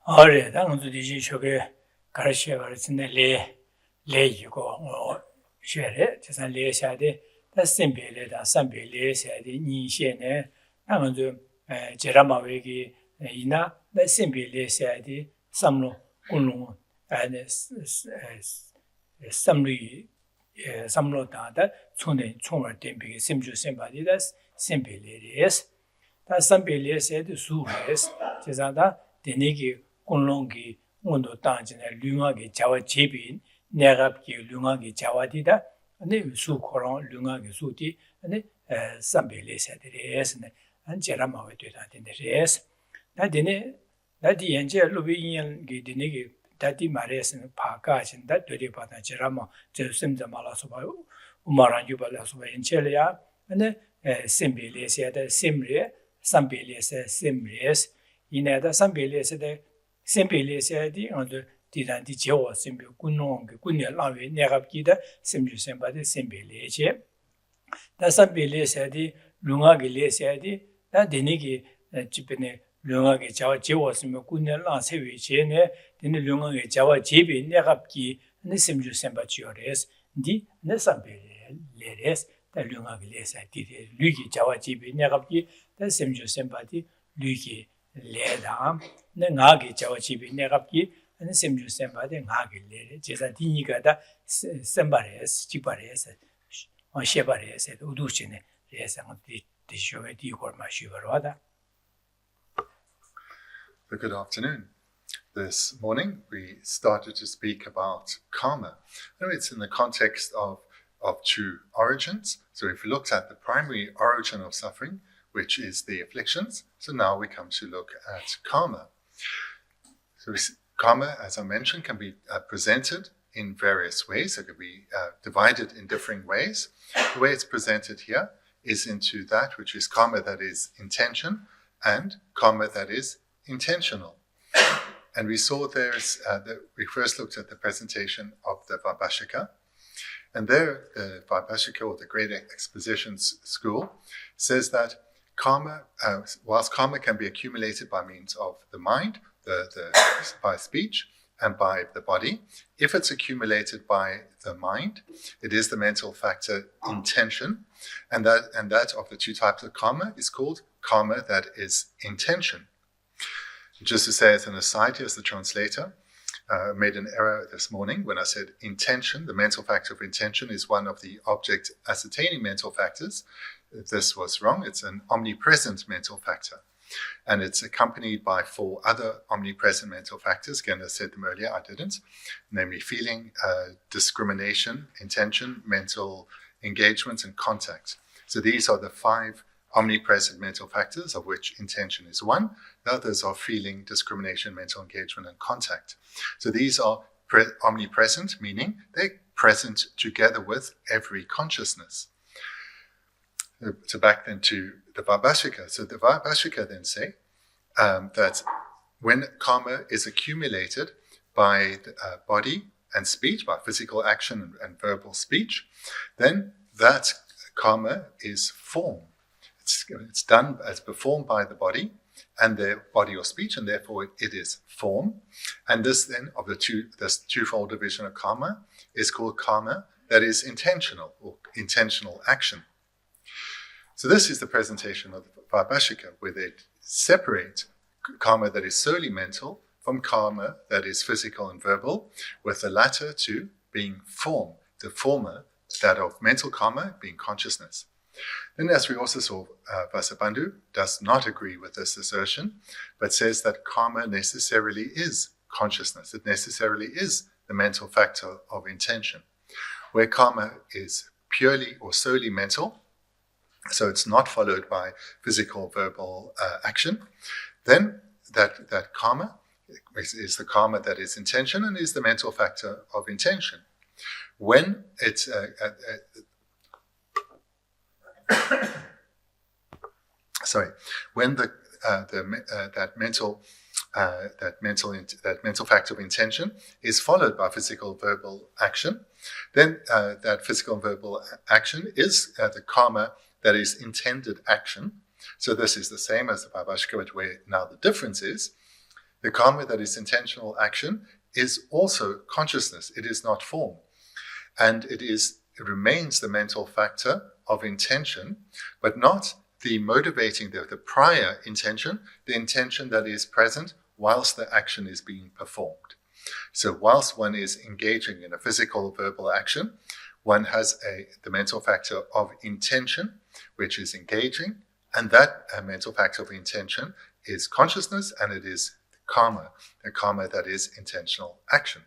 어래 당도 디지 쇼게 가르쳐 가르치네 레 이거 쉐레 제산 레샤데 다 심벨레다 삼벨레 샤데 니셰네 당도 제라마웨기 이나 다 심벨레 샤데 삼로 군롱 아네 삼리 삼로다다 촌에 총을 댐비게 심주 심바디다 심벨레레스 다 삼벨레세드 수레스 제자다 데니기 kunlongi ngondo tangjina lunga jawa jebin negapki lunga jawadida ane su korong lunga suti ane sambele sadres ne anjera mawe de res da dine da di yenje lobi yin gi dine gi dati mares ne phaka jin da de pa da jera ma je simja mala so ba umaran yu ba la so ba yenchele ya ane sembele sada simre sambele simres inada sambele sada Simply said, on the Tibetan Jew, simple Kunong, Kunya Lavi, Negapida, simply somebody, simply. That's simply said, Lungagi said, that Denigi, Chipene, Lungagi Java Jew, simple Kunya Lansevi, then the Lungagi Java Jibi, Negapki, and the simply somebody, the Nesambele, Leres, the Lungagi said, Lugi Java Jibi, Negapki, the simply somebody, Lugi. Leda, the Nagi Jawachibi Negapki, and the Simju Sembade Nagi Lede, Jesa Dinigada, Sembares, Chipares, or Shebares, Uduchine, yes, and the Shoveti or Mashivarada. Good afternoon. This morning we started to speak about karma. It's in the context of true origins. So if we looked at the primary origin of suffering, which is the afflictions. So now we come to look at karma. So karma, as I mentioned, can be presented in various ways. It can be divided in differing ways. The way it's presented here is into that which is karma that is intention and karma that is intentional. And we saw we first looked at the presentation of the Vaibhashika. And there, the Vaibhashika, or the Great Expositions School, says that karma, whilst karma can be accumulated by means of the mind, by speech, and by the body, if it's accumulated by the mind, it is the mental factor intention, and that of the two types of karma is called karma that is intention. Just to say as an aside, as the translator made an error this morning when I said intention. The mental factor of intention is one of the object ascertaining mental factors. This was wrong. It's an omnipresent mental factor. And it's accompanied by 4 other omnipresent mental factors. Again, I said them earlier, I didn't. Namely feeling, discrimination, intention, mental engagement, and contact. So these are the 5 omnipresent mental factors, of which intention is one. The others are feeling, discrimination, mental engagement, and contact. So these are omnipresent, meaning they're present together with every consciousness. So back then to the Vaibhashika. So the Vaibhashika then say that when karma is accumulated by the body and speech, by physical action and verbal speech, then that karma is form. It's done as performed by the body and the body or speech, and therefore it is form. And this then of this twofold division of karma is called karma that is intentional, or intentional action. So this is the presentation of the Vaibhashika, where they separate karma that is solely mental from karma that is physical and verbal, with the latter two being form, the former, that of mental karma, being consciousness. Then, as we also saw, Vasubandhu does not agree with this assertion, but says that karma necessarily is consciousness. It necessarily is the mental factor of intention. Where karma is purely or solely mental, so it's not followed by physical, verbal action, then that karma is the karma that is intention and is the mental factor of intention. When it's when that mental factor of intention is followed by physical, verbal action, then that physical and verbal action is the karma that is intended action. So this is the same as the Vaibhashika, but where now the difference is The karma that is intentional action is also consciousness. It is not form. And it remains the mental factor of intention, but not the motivating, the prior intention, the intention that is present whilst the action is being performed. So whilst one is engaging in a physical or verbal action, one has the mental factor of intention, which is engaging, and that mental factor of intention is consciousness, and it is karma, the karma that is intentional action.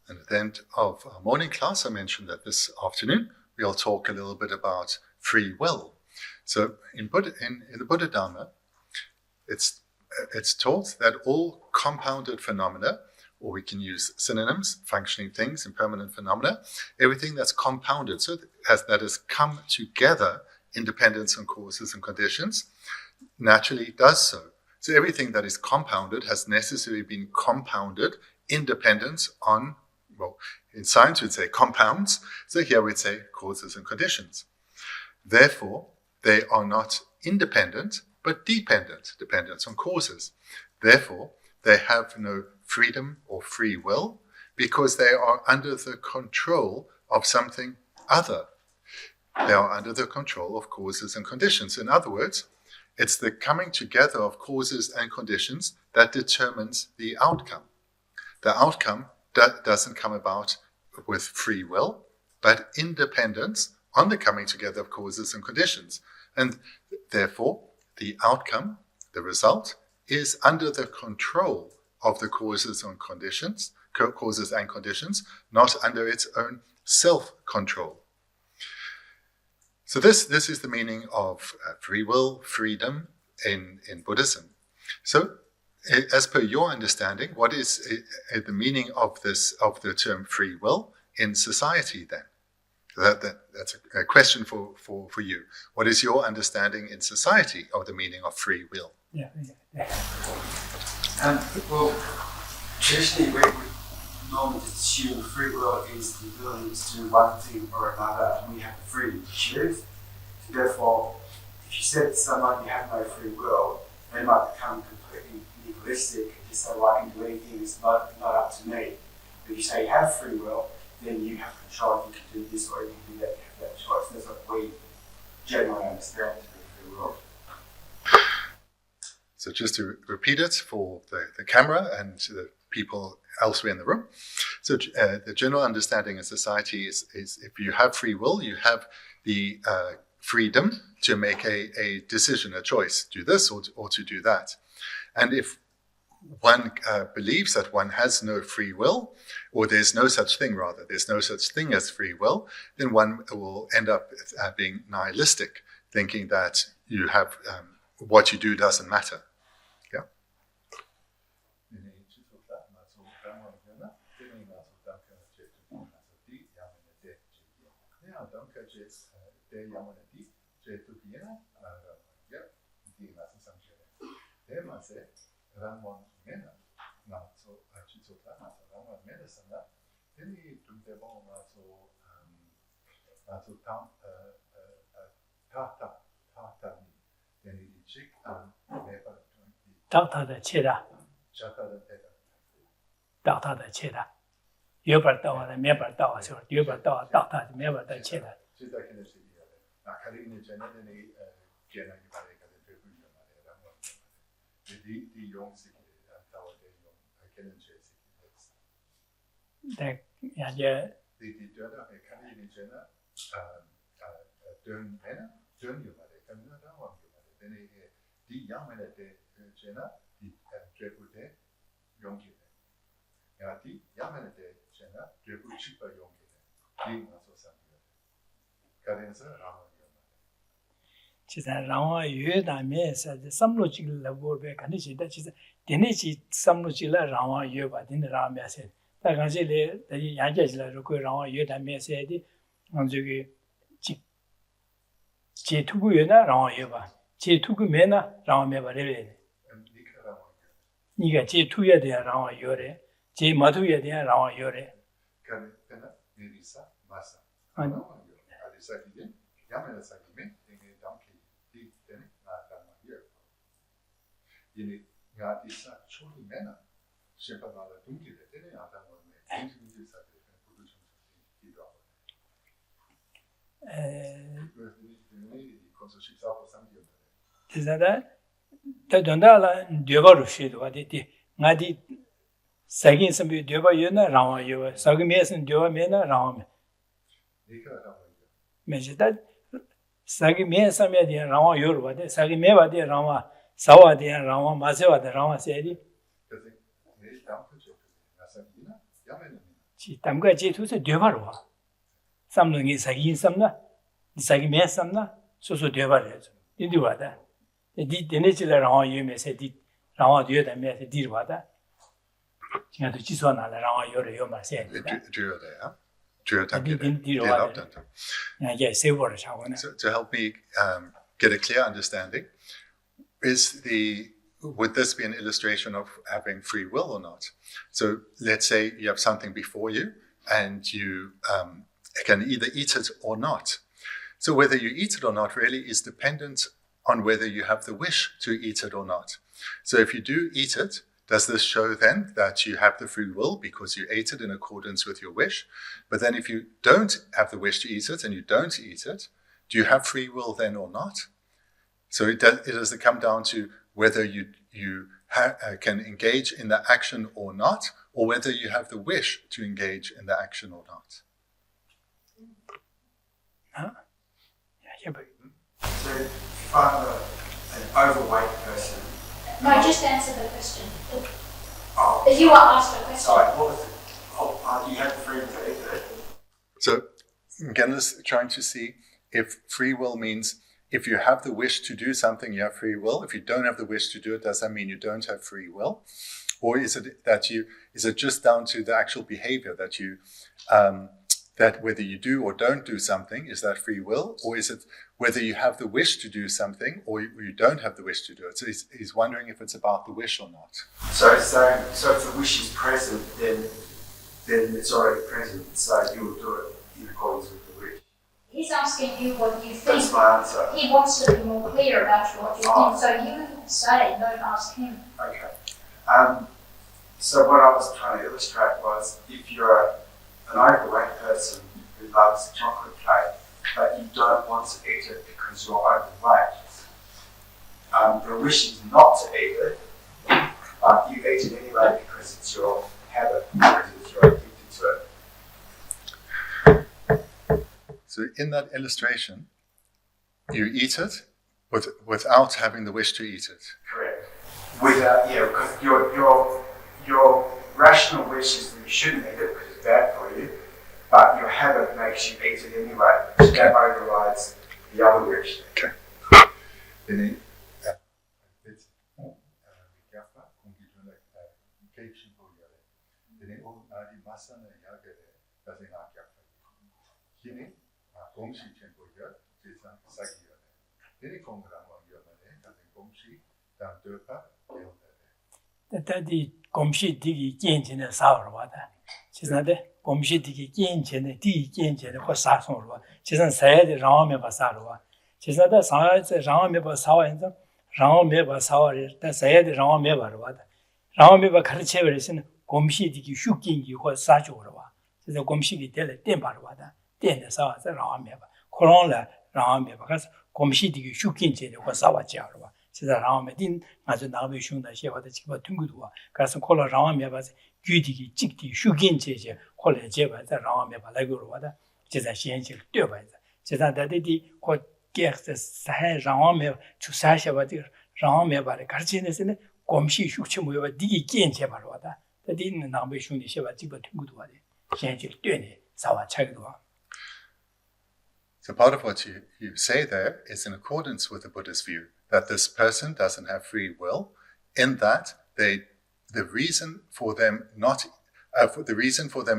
And at the end of our morning class, I mentioned that this afternoon we'll talk a little bit about free will. So in the Buddha Dharma, it's taught that all compounded phenomena, or we can use synonyms, functioning things, impermanent phenomena, everything that's compounded, so that has come together, independence on causes and conditions, naturally does so. So everything that is compounded has necessarily been compounded independence on, well, in science we'd say compounds, so here we'd say causes and conditions. Therefore, they are not independent, but dependence on causes. Therefore, they have no freedom or free will because they are under the control of something other. They are under the control of causes and conditions. In other words, it's the coming together of causes and conditions that determines the outcome. The outcome doesn't come about with free will, but independence on the coming together of causes and conditions. And therefore, the outcome, the result, is under the control of the causes and conditions, not under its own self-control. So this is the meaning of free will, freedom in Buddhism. So, as per your understanding, what is the meaning of the term free will in society then? That's a question for you. What is your understanding in society of the meaning of free will? Yeah. Well, traditionally we would normally assume free will is the ability to do one thing or another, and we have the freedom to choose. So therefore, if you said to someone you have no free will, they might become completely nihilistic and just say, well, I can do anything, it's not up to me. But if you say you have free will, then you have control, you can do this or you can do that, you have that choice. That's what we generally understand to be free will. So just to repeat it for the camera and to the people elsewhere in the room. So the general understanding in society is if you have free will, you have the freedom to make a decision, a choice, do this or to do that. And if one believes that one has no free will, or there's no such thing as free will, then one will end up being nihilistic, thinking that you have what you do doesn't matter. Yeah. Also Tata yani chik never Tata the Cheda, Chata the Teta. Tata the Cheda. Yoberta and Meberta, so Yoberta, Tata, Meber the Cheda. Chita can see the other. Akarine generally Jena the young sick Tower I can chase it. Yeah. The Döner, Akarine Jena, Dön Männer, Dön you can not one you then the young men at the Jena, the Drebude, young kid. The young men at the Jena, Drebu cheaper young kid. Being also something. Cadenza, She said, Rama, you said some logical level back and she that she said, Denichi, some logical Rama, you but in the Rama said. That can say the Yangela Roko Rama, you that may say the Anzuki Chituguena, Rama Yuba. Chitugumena, Rama Meva. Niga Chituya de Rama Yore, Ch Matuya de Rama Yore. Can Mirisa, Massa. I know. Atisha again, Yamana Sagime, in a donkey, then not a year. In it, Atisha, truly manner. Shepard Dunki, the day after one is that Tadondala Diovarushi, what it is. Nadi Sagin some Diova Yuna, Rama, you were Sagames and Diova Mena, Rama. Measure that Sagime Samia de Rama Yoruba, Sagimeva de Rama, Sawa de Rama, Maseva de Rama said. She Tamga Jetu said Diovarua. Something is Sagin Samna, Sagime Samna, so Diovares. Did you what that? The nature Rama you may say, Rama Dio that may say, dear what that? You have to choose one Rama Yoroma said. Yes, to help me get a clear understanding, would this be an illustration of having free will or not? So let's say you have something before you and you can either eat it or not. So whether you eat it or not really is dependent on whether you have the wish to eat it or not. So if you do eat it, does this show then that you have the free will because you ate it in accordance with your wish? But then if you don't have the wish to eat it and you don't eat it, do you have free will then or not? So it does come down to whether you can engage in the action or not, or whether you have the wish to engage in the action or not. Huh? So if I'm an overweight person... No, just answer the question. Oh, if you were asked a question. Sorry, what was it? Oh, you have the freedom to eat it. So again, is trying to see if free will means if you have the wish to do something, you have free will. If you don't have the wish to do it, does that mean you don't have free will? Or is it just down to the actual behavior that you that whether you do or don't do something, is that free will? Or is it whether you have the wish to do something or you don't have the wish to do it? So he's wondering if it's about the wish or not. So if the wish is present, then it's already present, so you will do it in accordance with the wish. He's asking you what you think. That's my answer. He wants to be more clear about what you think, so you say, don't ask him. Okay. So what I was trying to illustrate was if you're an overweight person who loves chocolate cake, but you don't want to eat it because you're overweight, the wish is not to eat it, but you eat it anyway because it's your habit, because you're addicted to it. So in that illustration, you eat it without having the wish to eat it. Correct. Because your rational wish is that you shouldn't eat it because it's bad for you, but your habit makes you eat it anyway. Okay. That overrides the other wish. Okay. That the Gomshi Digi Genjin and Sour water. 지난데 곰시디기 끼인체네 디 끼인체네 거 사송으로 지난 사야데 라오메 바사로와 지난다 사야데 라오메 바사와인자 라오메 바사와를 다 사야데 라오메 바로와다 라오메 바 가르쳐버리시는 곰시디기 휴긴기 거 사조로와 그래서 곰시기 때에 땜 바로와다 땜에 사와서 라오메 바 코로나 라오메 바 가서 곰시디기 휴긴체네 거 사와지아로와 지난 라오메 딘 아주 나비 슝다 시와다 지바 퉁구도와 그래서 콜라 라오메 바서 규디기 찍디 휴긴체제 콜레 제바자 라오메 발라고로와다 제자 시엔질 뛰어봐자 제자 다디디 코 게스 사해 라오메 주사샤바디 라오메 발에 가르치는데는 곰시 휴치 모여바 디기 끼엔체 발와다 다디는 나베 슝디 셰바 지바 퉁구도와데 시엔질 뛰네 사와 차기도와. So part of what you say there is in accordance with the Buddhist view that this person doesn't have free will, in that the reason for them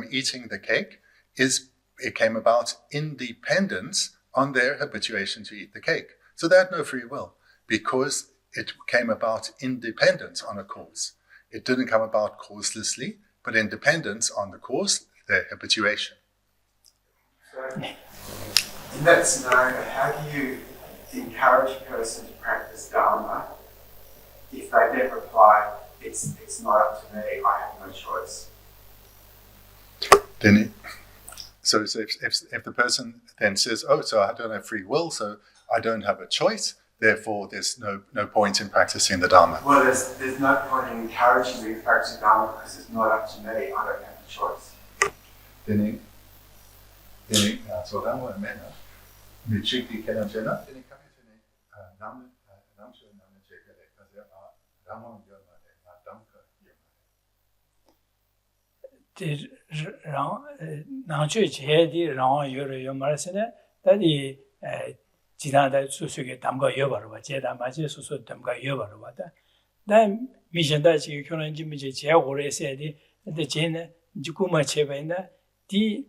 eating the cake is it came about independence on their habituation to eat the cake. So they had no free will because it came about independence on a cause. It didn't come about causelessly, but independence on the cause, their habituation. So, in that scenario, how do you encourage a person to practice Dharma if they then reply, it's not up to me, I have no choice? Then if the person then says, oh, so I don't have free will, so I don't have a choice, therefore there's no point in practicing the Dharma. Well, there's no point in encouraging me to practice Dharma because it's not up to me, I don't have a choice. Then so that one man, we check the can then then come to Nam Namshu Nam check it because there are Rama Yoma Damka Yoma. 나중에 제디 랑 요를 요말세네 다디 지나다 수수게 담가 여바로 봐 제다 맞이 수수 담가 여바로 봐다 나 미션다 지 교는 좀 이제 제 오래 세디 근데 제는 지구마 제바이나 디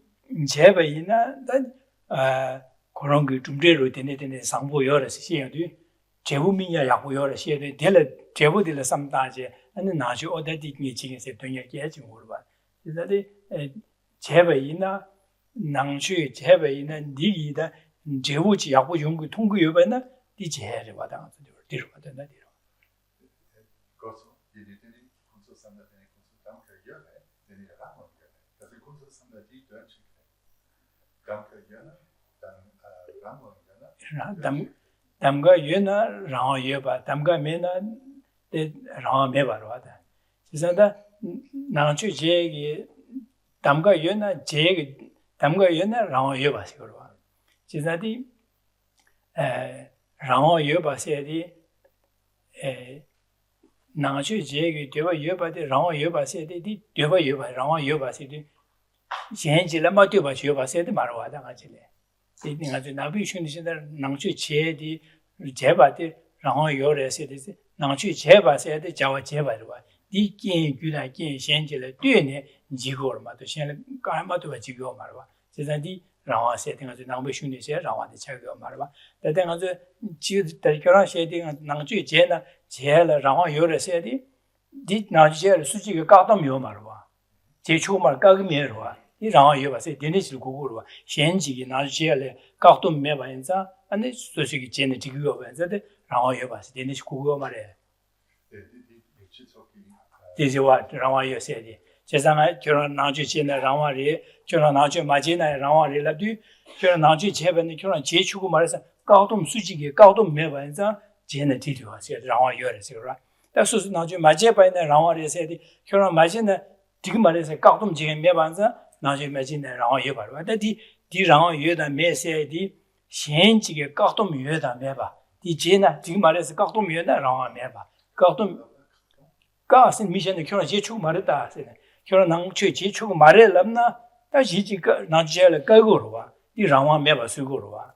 제바이나 다 그런 게 좀대로 되네 상부 여러 시에도 제부민야 야구 여러 시에도 될 제부들 삼다제 아니 나주 어디디 지금세 돈이 깨지 모르봐 그래서 제바이나 낭슈 제바이나 니기다 제부지 야구 연구 통구 여바나 디 제를 받아 뒤로 받아나 뒤로 그래서 이들이 군수 삼다에 군수 담가 여래 되는 라마 그래서 군수 삼다지 된지 담가 여나 담가 유나 랑 여바 담가 메나 랑 메바로 하다 지산다 나주 제기 담가 유나 제기 담가 유나 랑 여바시로 와 지산디 랑 여바세디 나주 제기 되어 여바디 랑 여바세디 되어 여바 랑 여바세디 현실마 되어 여바세디 말로 하다 가지래 이게 아주 나비 슌디신다 낭추 제디 제바디 라고 요래세디 낭추 제바세디 자와 제바로 디긴 규라긴 현실에 되네 지고르마도 현 까마도 지고 말와 제자디 라와세디 아주 나비 슌디세 라와디 차고 말와 대등 아주 지 대결한 세디 낭추 제나 제라 라고 요래세디 디 나주제 수지가 까도 묘 말와 제초 말 까기면로와 이 랑 여바세 데니스 고고로 현지기 나주제래 각도 매바인자 아니 소식이 제네 지고 봐야데 랑 여바세 데니스 고고 말해 디지와 랑 여세디 제상아 결혼 나주제네 랑와리 결혼 나주 마제네 랑와리라도 결혼 나주 제번에 결혼 제추고 말해서 각도 수지기 각도 매바인자 제네 디디와세 랑 여래서라 다소스 나주 마제바이네 랑와리세디 결혼 마제네 지금 말해서 각도 지금 매바인자 나중에 매진에 랑 여바로 디 랑 여다 매세디 현지게 각도 여다 매바 디 제나 지금 말해서 각도 여다 랑 매바 각도 가신 미션에 결혼 제축 말했다 결혼 낭추 제축 말해람나 다시 지가 나주제를 깔고로 와디 랑와 매바 쓰고로 와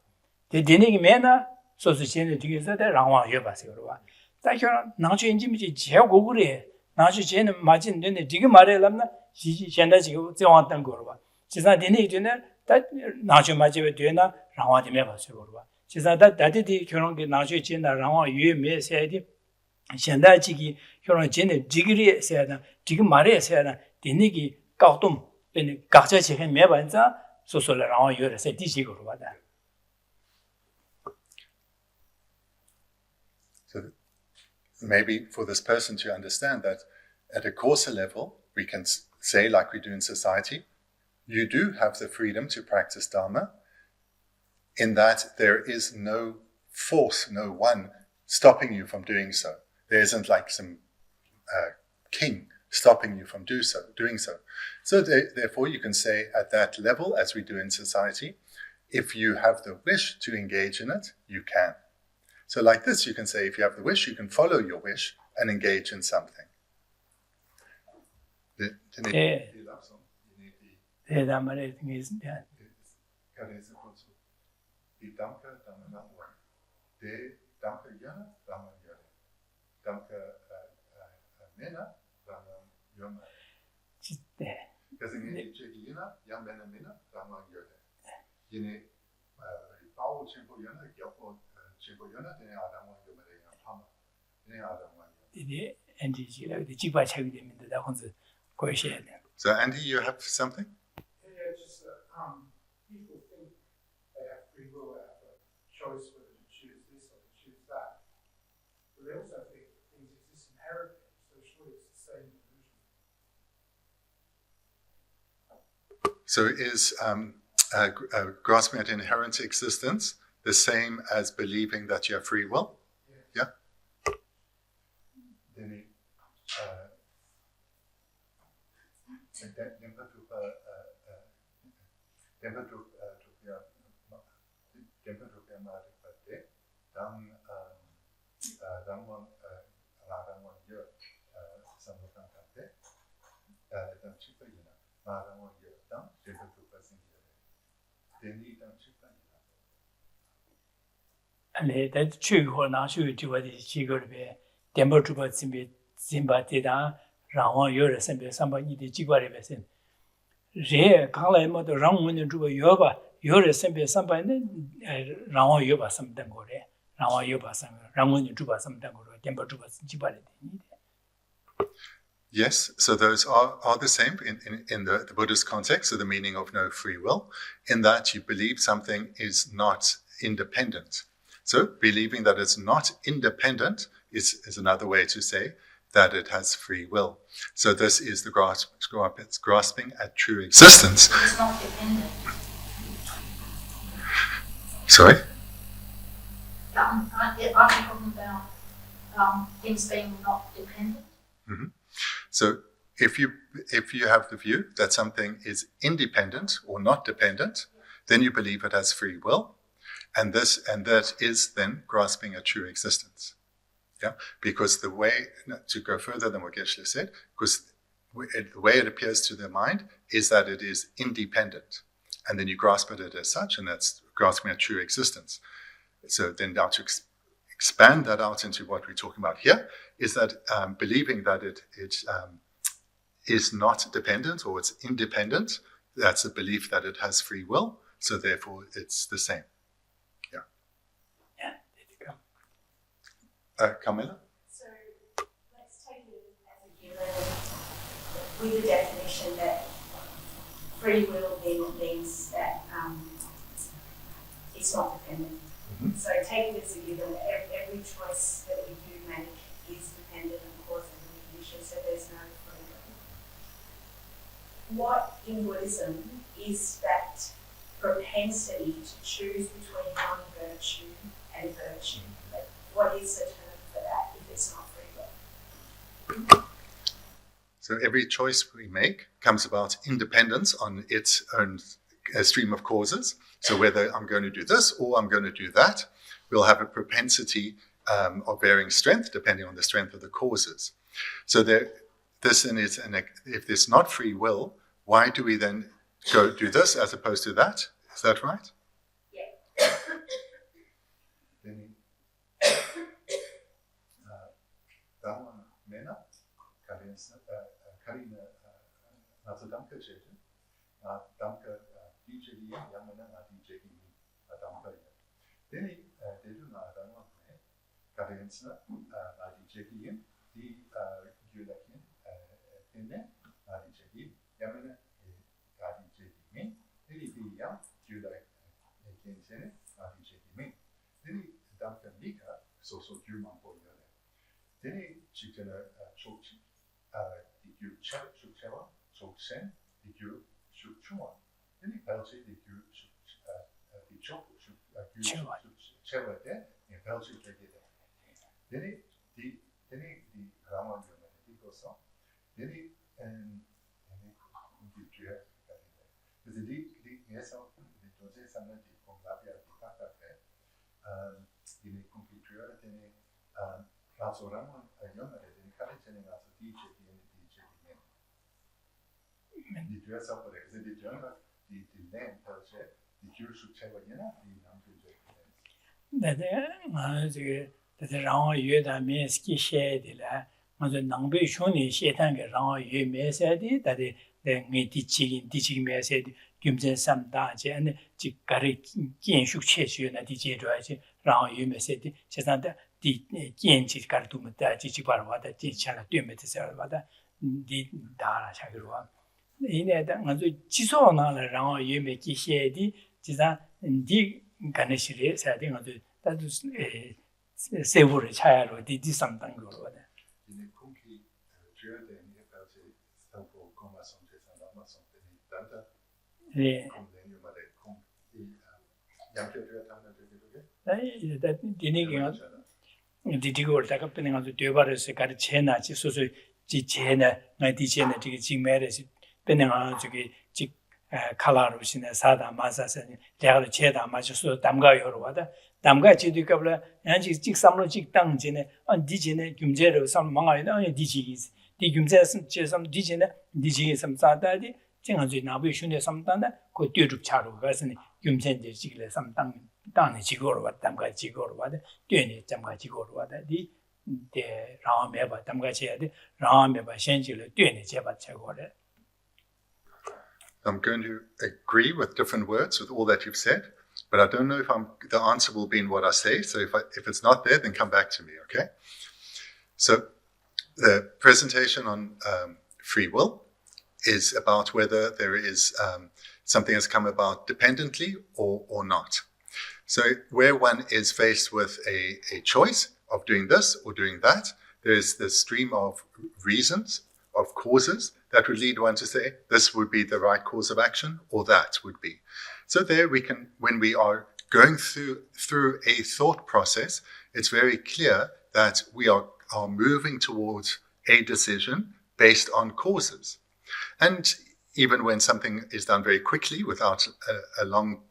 데데니기 매나 소스 제네 뒤에서 랑와 여바세로 와 다 결혼 낭추 인지미지 제고 그래 나주 제는 맞은 데네 지금 말해람나 지지 현대 지금 정확한 거로 봐. 지사 되네 이제는 다 나주 맞게 되나 랑와디 매봐서 거로 봐. 지사 다디디 결혼게 나주 제나 랑와 유에 매세디 현대 지기 결혼 제네 지기리 세다 지금 말해 세다 되네기 각도 ben 각자 지he 매반자 소소라 라와 요르세 디지고로 받아. So maybe for this person to understand that at a coarser level, we can say, like we do in society, you do have the freedom to practice Dharma, in that there is no force, no one stopping you from doing so. There isn't like some king stopping you from doing so. So therefore you can say at that level, as we do in society, if you have the wish to engage in it, you can. So like this, you can say, if you have the wish, you can follow your wish and engage in something. So Andy, you have something? Yeah, just people think they have free will, they have a choice whether to choose this or to choose that. But they also think that things exist inherently, so surely it's the same illusion. So is grasping at inherent existence the same as believing that you have free will? Yeah? And that true or not true to what is she go to be Dembo to what Simba did Rawan Yura Simba somebody the Jiguaribesin. Re Kala the wrong when you do a yoga, Yura Simba somebody Rawan Yoba some dangore, Rawan Yoba some Ramun Juba some dangore, Dembo to what Jibari. Yes, so those are the same in the Buddhist context, so the meaning of no free will, in that you believe something is not independent. So believing that it's not independent is another way to say that it has free will. So this is the grasping at true existence. It's not dependent. Sorry? I'm talking about things being not dependent. Mm-hmm. So if you have the view that something is independent or not dependent, then you believe it has free will. And that is then grasping a true existence, yeah. Because the way to go further than what Geshe said, because the way it appears to the mind is that it is independent, and then you grasp it as such, and that's grasping a true existence. So then now to expand that out into what we're talking about here is that believing that it is not dependent or it's independent. That's a belief that it has free will. So therefore, it's the same. Camilla? So let's take it as a given with the definition that free will then means that it's not dependent. Mm-hmm. So take it as a given that every choice that we do make is dependent on cause and condition, so there's no free will. What in Buddhism is that propensity to choose between non-virtue and virtue? Like, what is the term for that if it's not free will? So every choice we make comes about independence on its own stream of causes. So whether I'm going to do this or I'm going to do that, we'll have a propensity of varying strength depending on the strength of the causes. So if there's not free will, why do we then go do this as opposed to that? Is that right? Yeah. Judah Kinsene, Atisha Kimin. Then Duncan Lika, so Juman Boyale. Then Chitana Chokchi, you Chukchewa, Choksen, you Chukchua. Then he Belchi, you Chok, Chewa there, and Belchi Jagida. Then he Rama Bendigo song. Then he and because the yes, the Jose Sanati from Labia Tata, in a computer, then also Ramon, a young man, in Kalitan, as a DJ, the dress up with it, the journal, the name tells it, the Jew should tell you, that the wrong you that means Geshe on the number shuni Shetan wrong you may say that the teaching me said, Gimsen some dance and Jikari Kin shook chase you and DJ Drive, round you may say, Chesanta, the Kin Chikartum, Chichiparwa, the Chichala Dumetisarvada, the Dara Chagrua. In it, Chiso on around you may Geshe, Chisa, and D Ganeshiri, I think that was a savory child or did something. Bendigo happening on the Dubaris, got a chena, so Chena, 90 chena, Jimmeres, Benanga, color, which in a Sada Mazas and Jara Cheda, Majo Damga or water. Damga Chidukabla, and she's some logic tongues in on Digine, Gumjero, some Manga, Digis, the Gumzes, some Digine, Digi, some Sadadi. Jingazi Nabi Shune sometimes could do Charu Version, Gumsen de Chile, sometime down the Chigor, what Damga Chigor, what doing it, Damga Chigor, what the Rameba, Damga Ched, Rameba Shangela, doing it, Jabba Chagore. I'm going to agree with different words with all that you've said, but I don't know if the answer will be in what I say. So if it's not there, then come back to me, okay? So the presentation on free will is about whether there is something has come about dependently or not. So where one is faced with a choice of doing this or doing that, there's the stream of reasons, of causes that would lead one to say this would be the right course of action or that would be. So there we can, when we are going through a thought process, it's very clear that we are moving towards a decision based on causes. And even when something is done very quickly without a long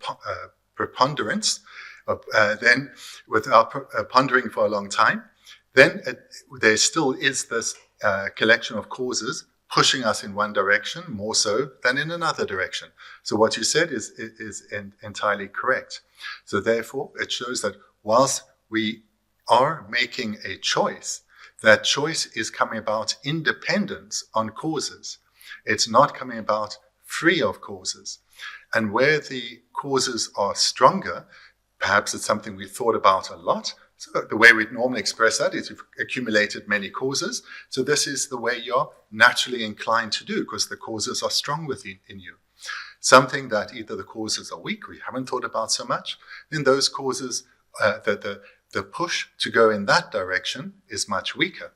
preponderance, then without pondering for a long time, then there still is this collection of causes pushing us in one direction more so than in another direction. So what you said is entirely correct. So therefore, it shows that whilst we are making a choice, that choice is coming about independent on causes. It's not coming about free of causes. And where the causes are stronger, perhaps it's something we've thought about a lot. So the way we'd normally express that is you've accumulated many causes. So this is the way you're naturally inclined to do because the causes are strong within you. Something that either the causes are weak, we haven't thought about so much, then those causes, the push to go in that direction is much weaker.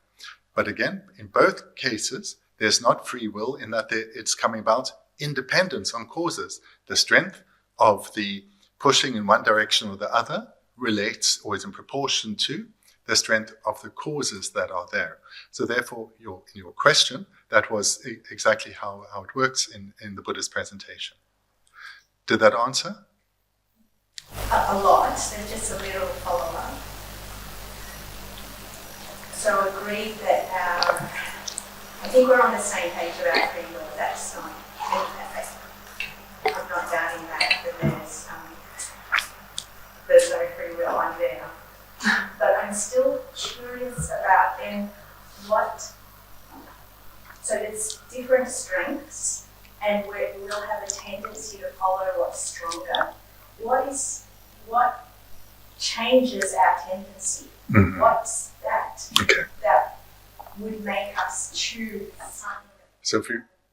But again, in both cases, there's not free will in that it's coming about independence on causes. The strength of the pushing in one direction or the other relates or is in proportion to the strength of the causes that are there. So therefore, in your question, that was exactly how it works in the Buddhist presentation. Did that answer? A lot, there's just a little follow-up. So agreed that I think we're on the same page about free will. That's not, I'm not doubting that there's no free will, I'm there. But I'm still curious about then so there's different strengths and we'll have a tendency to follow what's stronger. What changes our tendency? Mm-hmm. What's that? Okay. That would make us choose something. So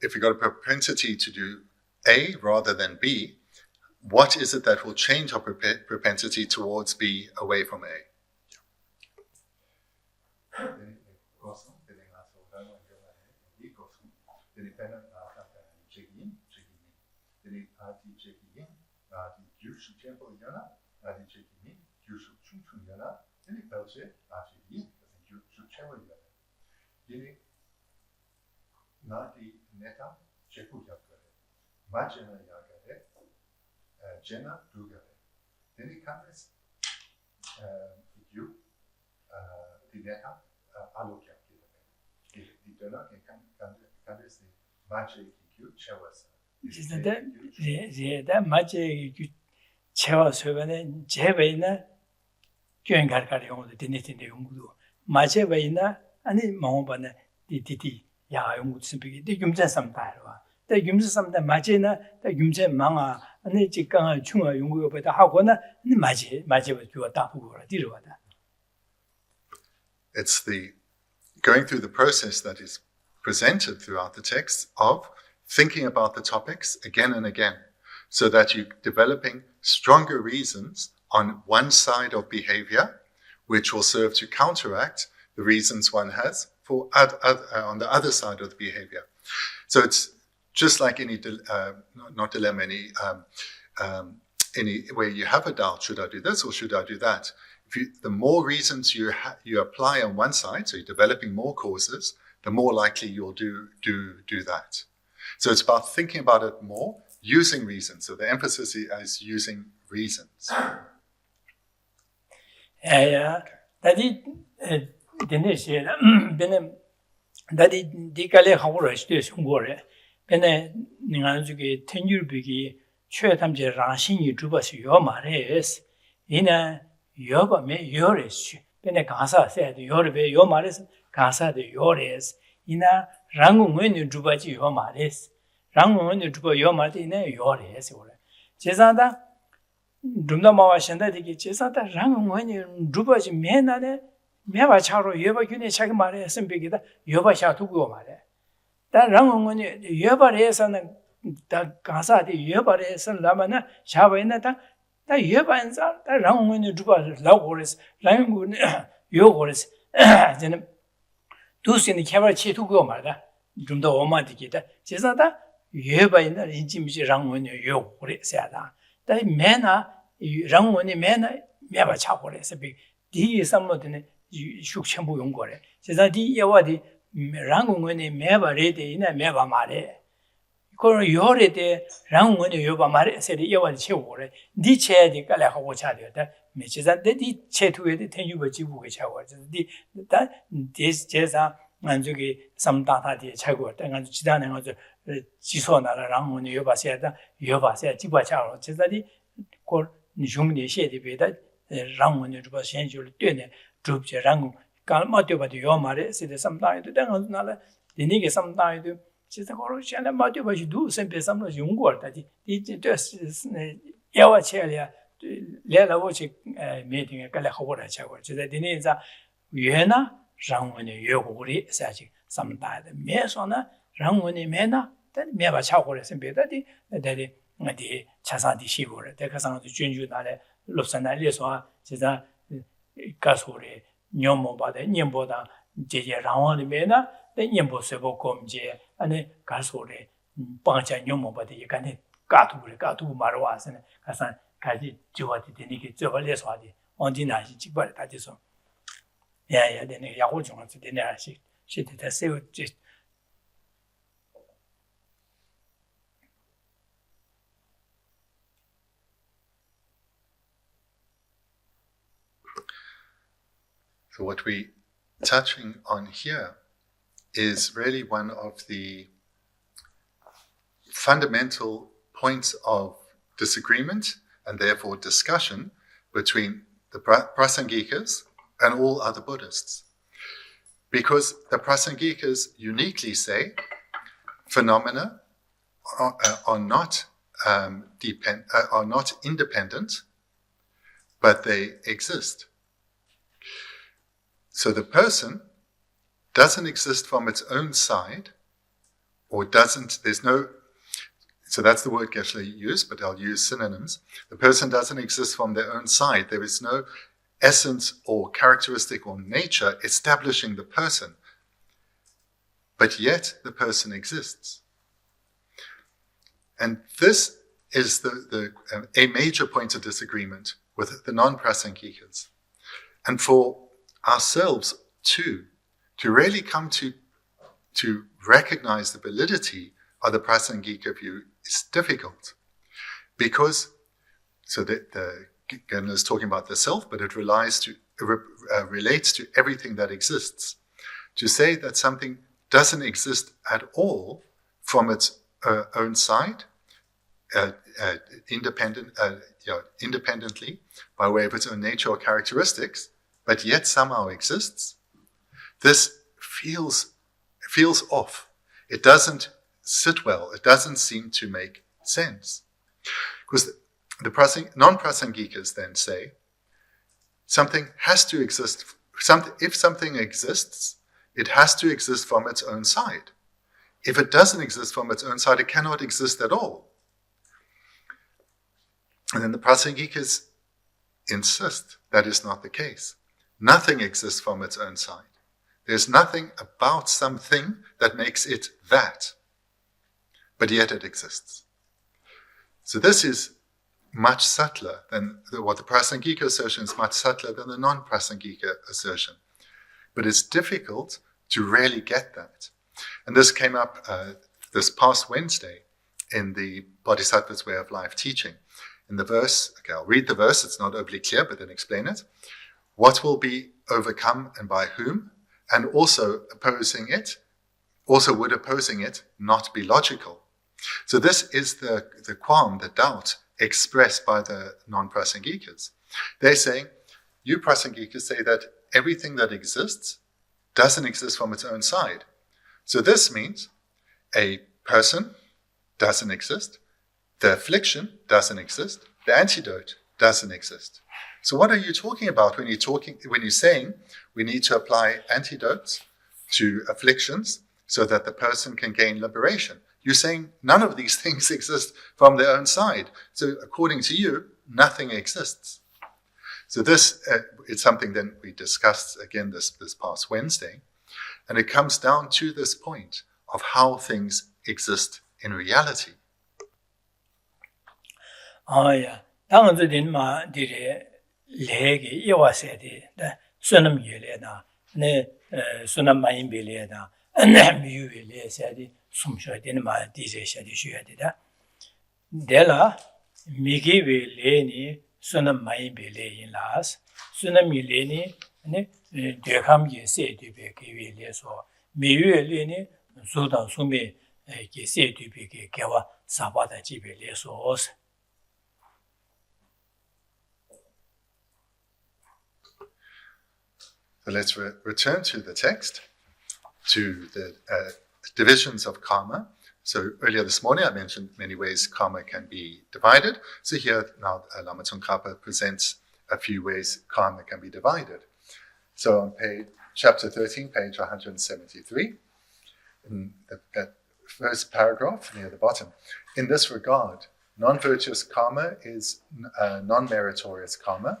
if you've got a propensity to do A rather than B, what is it that will change our propensity towards be away from A? Jenna Dugare. Then he comes you the neta alokya the donor can the magic you chevas. The magic chewa sovereign Jevena Gyengarkari on the Dinity Ungu. Majevena and the Mahobana the Titi Yahumut Simpi, the Gumsa sometime. The Gumsa sometime Majena, the Gumsa Manga. It's the going through the process that is presented throughout the text of thinking about the topics again and again, so that you're developing stronger reasons on one side of behavior, which will serve to counteract the reasons one has for on the other side of the behavior. So it's just like any, not dilemma, any where you have a doubt, should I do this or should I do that? The more reasons you apply on one side, so you're developing more causes, the more likely you'll do that. So it's about thinking about it more, using reasons. So the emphasis is using reasons. Yeah. That Pene Ninganzuki Tenurbuki, Chetamje Ranshini Drubas Yomares, Ina Yoba me Yores, Pene Kansa said Yorbe Yomares, Kansa de Yores, Ina Rangun when you Drubaji Yomares, Rangun when you Druba Yomartina Yores. Chesanda Dumdamawa Shanda de Chesata, Rangun when you Drubaji Menane, Meva Charo, Yoba Kune Chakmare, and Bigida, Yoba Shatu Gomare. That Rangun Yobaresan, that Kansa, the Yobaresan Lamana, Shavanata, that Yobans are that Rangun Juba, Lowers, Rangun Yogors, then those in the Cavachi to go, Mother, Dumdo Omatikita, Cesata, Yoba in the Intimate Rangun Yogoresa. That mena, Rangun mena, never chapores, a big D is somewhat in Shukshambu Yungore. Cesati Yawadi. Rangungun이 매바레데 이나 매바마레 그걸 요레데 rangungun이 요바마레 세리 여완 치고래 니 체디 깔래 하고 차려다 메치잔데 니 체투에데 텐유버 지부게 차고 다 제사 만족이 삼다다디 차고 땅안 지단에 가서 지소나라 rangun이 요바세다 요바세 지바차로 제자디 그 중리 셰디베다 rangun이 요바 현줄 되네 줍제 rangun Kalmatibadi Yomare, see the sometime to Danganala, the nigger sometime to Chitako, Matibashi do simply some young that it just Yawachelia, Lela Wachi meeting a Kalahora Chawa, so that the names are Vienna, Ranguni Yoguri, Sachi, sometime the Mesona, Ranguni Mena, then Meva Chawar, simply that the Chasadi Shivore, the Casan to Junju, Lobsang Dorje, Chisa Kasuri. Nyomo bade nyemboda jeje rawani mena de nyembo sebo komje ane gasore pangcha nyomo bade yakane katu marwa sene kasan kaji jiwati de niki zobale swadi ondina ji jibale tajiso ya de ne yago jonga de ne ashi shite ta seo just. So what we're touching on here is really one of the fundamental points of disagreement and therefore discussion between the Prasangikas and all other Buddhists. Because the Prasangikas uniquely say phenomena are not independent, but they exist. So the person doesn't exist from its own side, or So that's the word Geshe used, but I'll use synonyms. The person doesn't exist from their own side. There is no essence or characteristic or nature establishing the person. But yet the person exists. And this is a major point of disagreement with the non-Prasangikas. And for ourselves too, to really come to recognize the validity of the Prasangika view is difficult. Because, so the Gena is talking about the self, but it relates to everything that exists. To say that something doesn't exist at all from its own side, independently, by way of its own nature or characteristics, but yet somehow exists, this feels off. It doesn't sit well. It doesn't seem to make sense. Because the non-Prasangikas then say, something has to exist. If something exists, it has to exist from its own side. If it doesn't exist from its own side, it cannot exist at all. And then the Prasangikas insist that is not the case. Nothing exists from its own side. There's nothing about something that makes it that, but yet it exists. So this is much subtler than what the Prasangika assertion is, much subtler than the non-Prasangika assertion. But it's difficult to really get that. And this came up this past Wednesday in the Bodhisattva's Way of Life teaching. In the verse, okay, I'll read the verse, it's not overly clear, but then explain it. What will be overcome and by whom? And also would opposing it not be logical? So this is the qualm, the doubt expressed by the non-Prasangikas. They're saying, you Prasangikas say that everything that exists doesn't exist from its own side. So this means a person doesn't exist, the affliction doesn't exist, the antidote doesn't exist. So what are you talking about when you're saying we need to apply antidotes to afflictions so that the person can gain liberation? You're saying none of these things exist from their own side. So according to you, nothing exists. So this is something that we discussed again this past Wednesday. And it comes down to this point of how things exist in reality. 레기 이와세디 수능 예레나 네 수능 많이 빌레나 미유빌레세디 숨쉬어야 되는 말 디제셔디 쉬어야 되다 데라 미기빌레니 수능 많이 빌레인라스 수능 밀레니 네 대감게 세디베게빌레서 미유빌레니 수다 수미 게 세디베게 개와 사바다 지빌레서 So let's return to the text, to the divisions of karma. So earlier this morning I mentioned many ways karma can be divided. So here now Lama Tsongkhapa presents a few ways karma can be divided. So on chapter 13, page 173, in that first paragraph near the bottom, in this regard, non-virtuous karma is non-meritorious karma.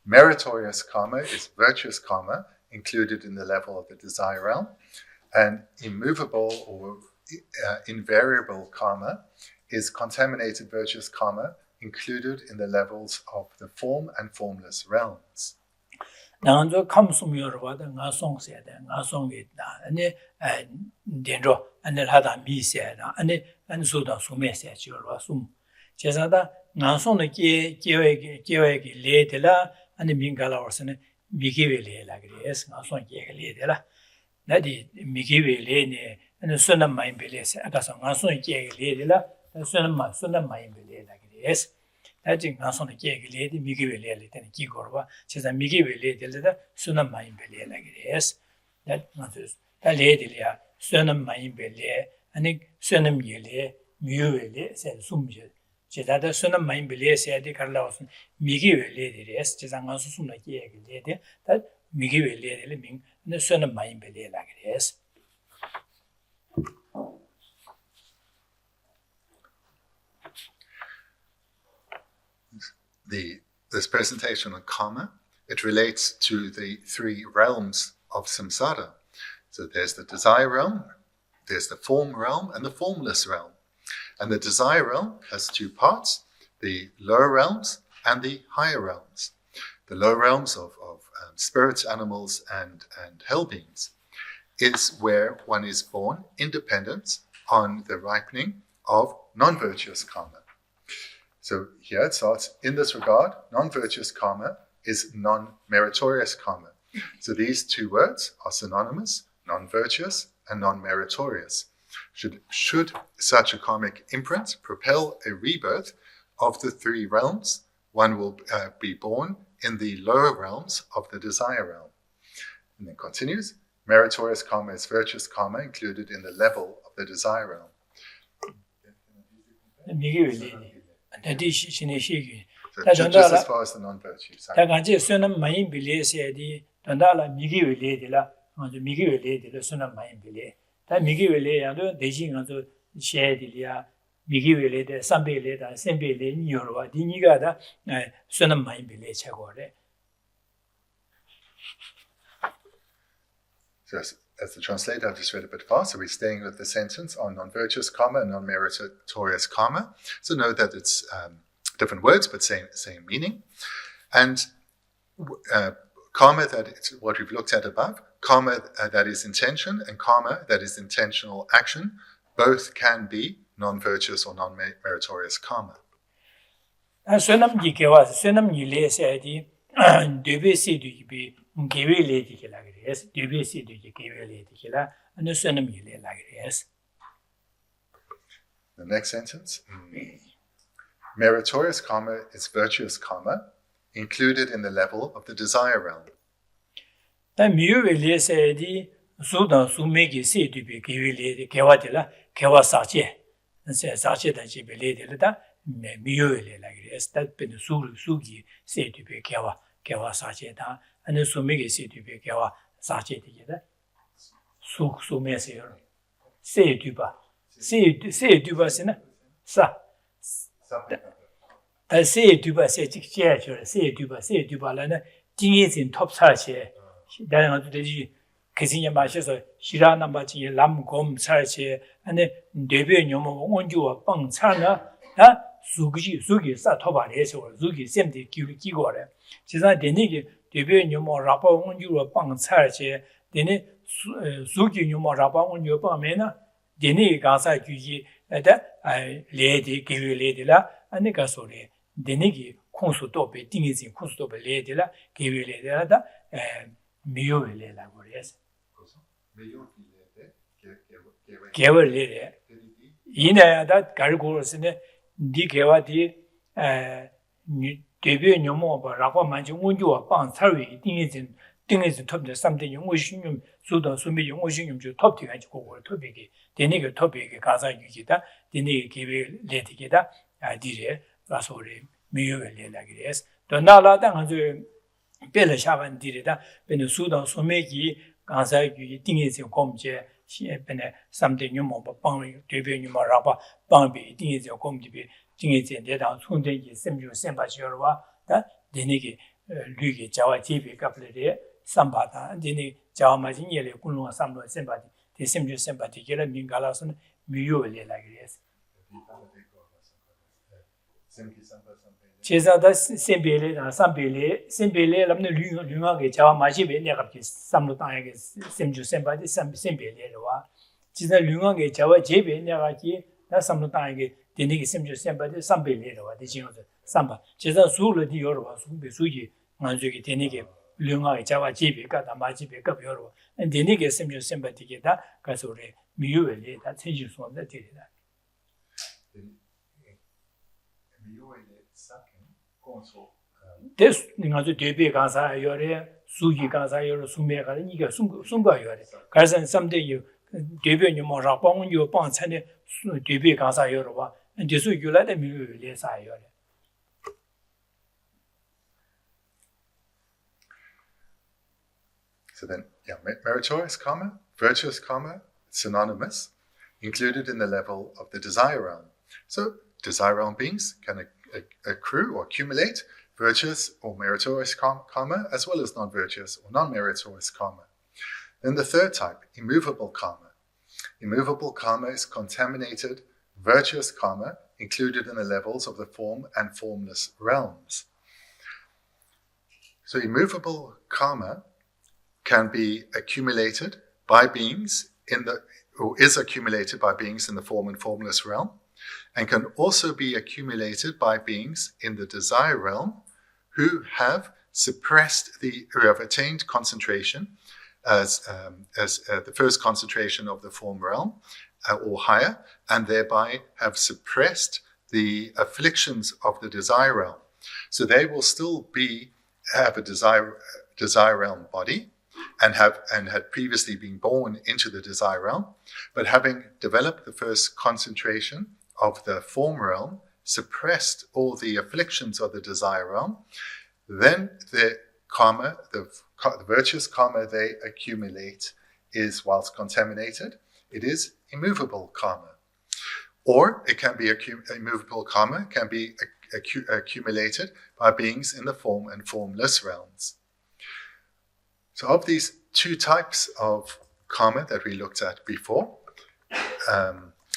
Meritorious karma is virtuous karma, included in the level of the desire realm, and immovable or invariable karma is contaminated virtuous karma, included in the levels of the form and formless realms. 나한테 감수미를 받아 나송세다 나송이다 아니 된저 안을하다 미세다 아니 안수다 수메세지로 숨 제사다 나송의 계획이 레들라 아니 민가라워서는 미기벨레라 그래서 나송 계획이래라 나디 미기벨레네 아니 순한 마인벨레스 아까서 나송 계획이래라 순한 마인벨레라 그래서 나지 나송의 계획이래디 미기벨레를 때는 기고로와 제사 미기벨레들다 순한 마인벨레라 그래서 나 맞으 달레들이야 순한 마인벨레 아니 순한 예레 미유벨레 세 숨제 제다다 수는 많이 빌려야지 갈라오선 미기벨레들이스 제상한 수숨나 계획이래데 다 미기벨레들 민 수는 많이 빌려라 그래서 this presentation on karma, it relates to the three realms of samsara. So there's the desire realm, there's the form realm, and the formless realm. And the desire realm has two parts, the lower realms and the higher realms. The lower realms of spirits, animals, and hell beings is where one is born independent on the ripening of non-virtuous karma. So here it starts, in this regard, non-virtuous karma is non-meritorious karma. So these two words are synonymous, non-virtuous and non-meritorious. Should such a karmic imprint propel a rebirth of the three realms, one will be born in the lower realms of the desire realm. And then continues, meritorious karma is virtuous karma included in the level of the desire realm. So just as far as the non-virtue side. So as the translator, I've just read a bit fast, so we're staying with the sentence on non-virtuous karma and non-meritorious karma. So know that it's different words, but same meaning. And karma, that is what we've looked at above, karma that is intention and karma that is intentional action, both can be non-virtuous or non-meritorious karma. The next sentence. Meritorious karma is virtuous karma, included in the level of the desire realm. So then, meritorious karma, virtuous karma, synonymous, included in the level of the desire realm. So desire realm beings can accrue or accumulate virtuous or meritorious karma, as well as non-virtuous or non-meritorious karma. Then the third type, immovable karma. Immovable karma is contaminated virtuous karma included in the levels of the form and formless realms. So immovable karma can be accumulated by beings is accumulated by beings in the form and formless realm, and can also be accumulated by beings in the desire realm who have who have attained concentration as the first concentration of the form realm or higher, and thereby have suppressed the afflictions of the desire realm. So they will still have a desire realm body, and had previously been born into the desire realm, but having developed the first concentration of the form realm, suppressed all the afflictions of the desire realm, then the karma, the virtuous karma they accumulate is, whilst contaminated, it is immovable karma. Or it can be immovable karma can be accumulated by beings in the form and formless realms. So of these two types of karma that we looked at before,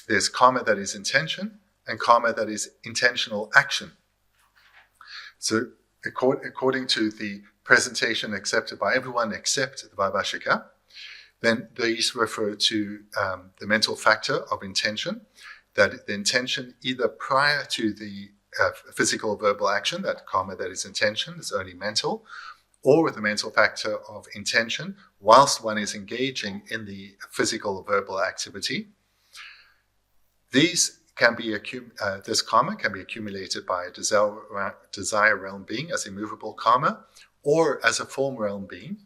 there's karma that is intention and karma that is intentional action. So according to the presentation accepted by everyone except the Vaibhashika, then these refer to the mental factor of intention, that the intention either prior to the physical verbal action, that karma that is intention is only mental, or with the mental factor of intention whilst one is engaging in the physical verbal activity. This karma can be accumulated by a desire realm being as immovable karma, or as a form realm being,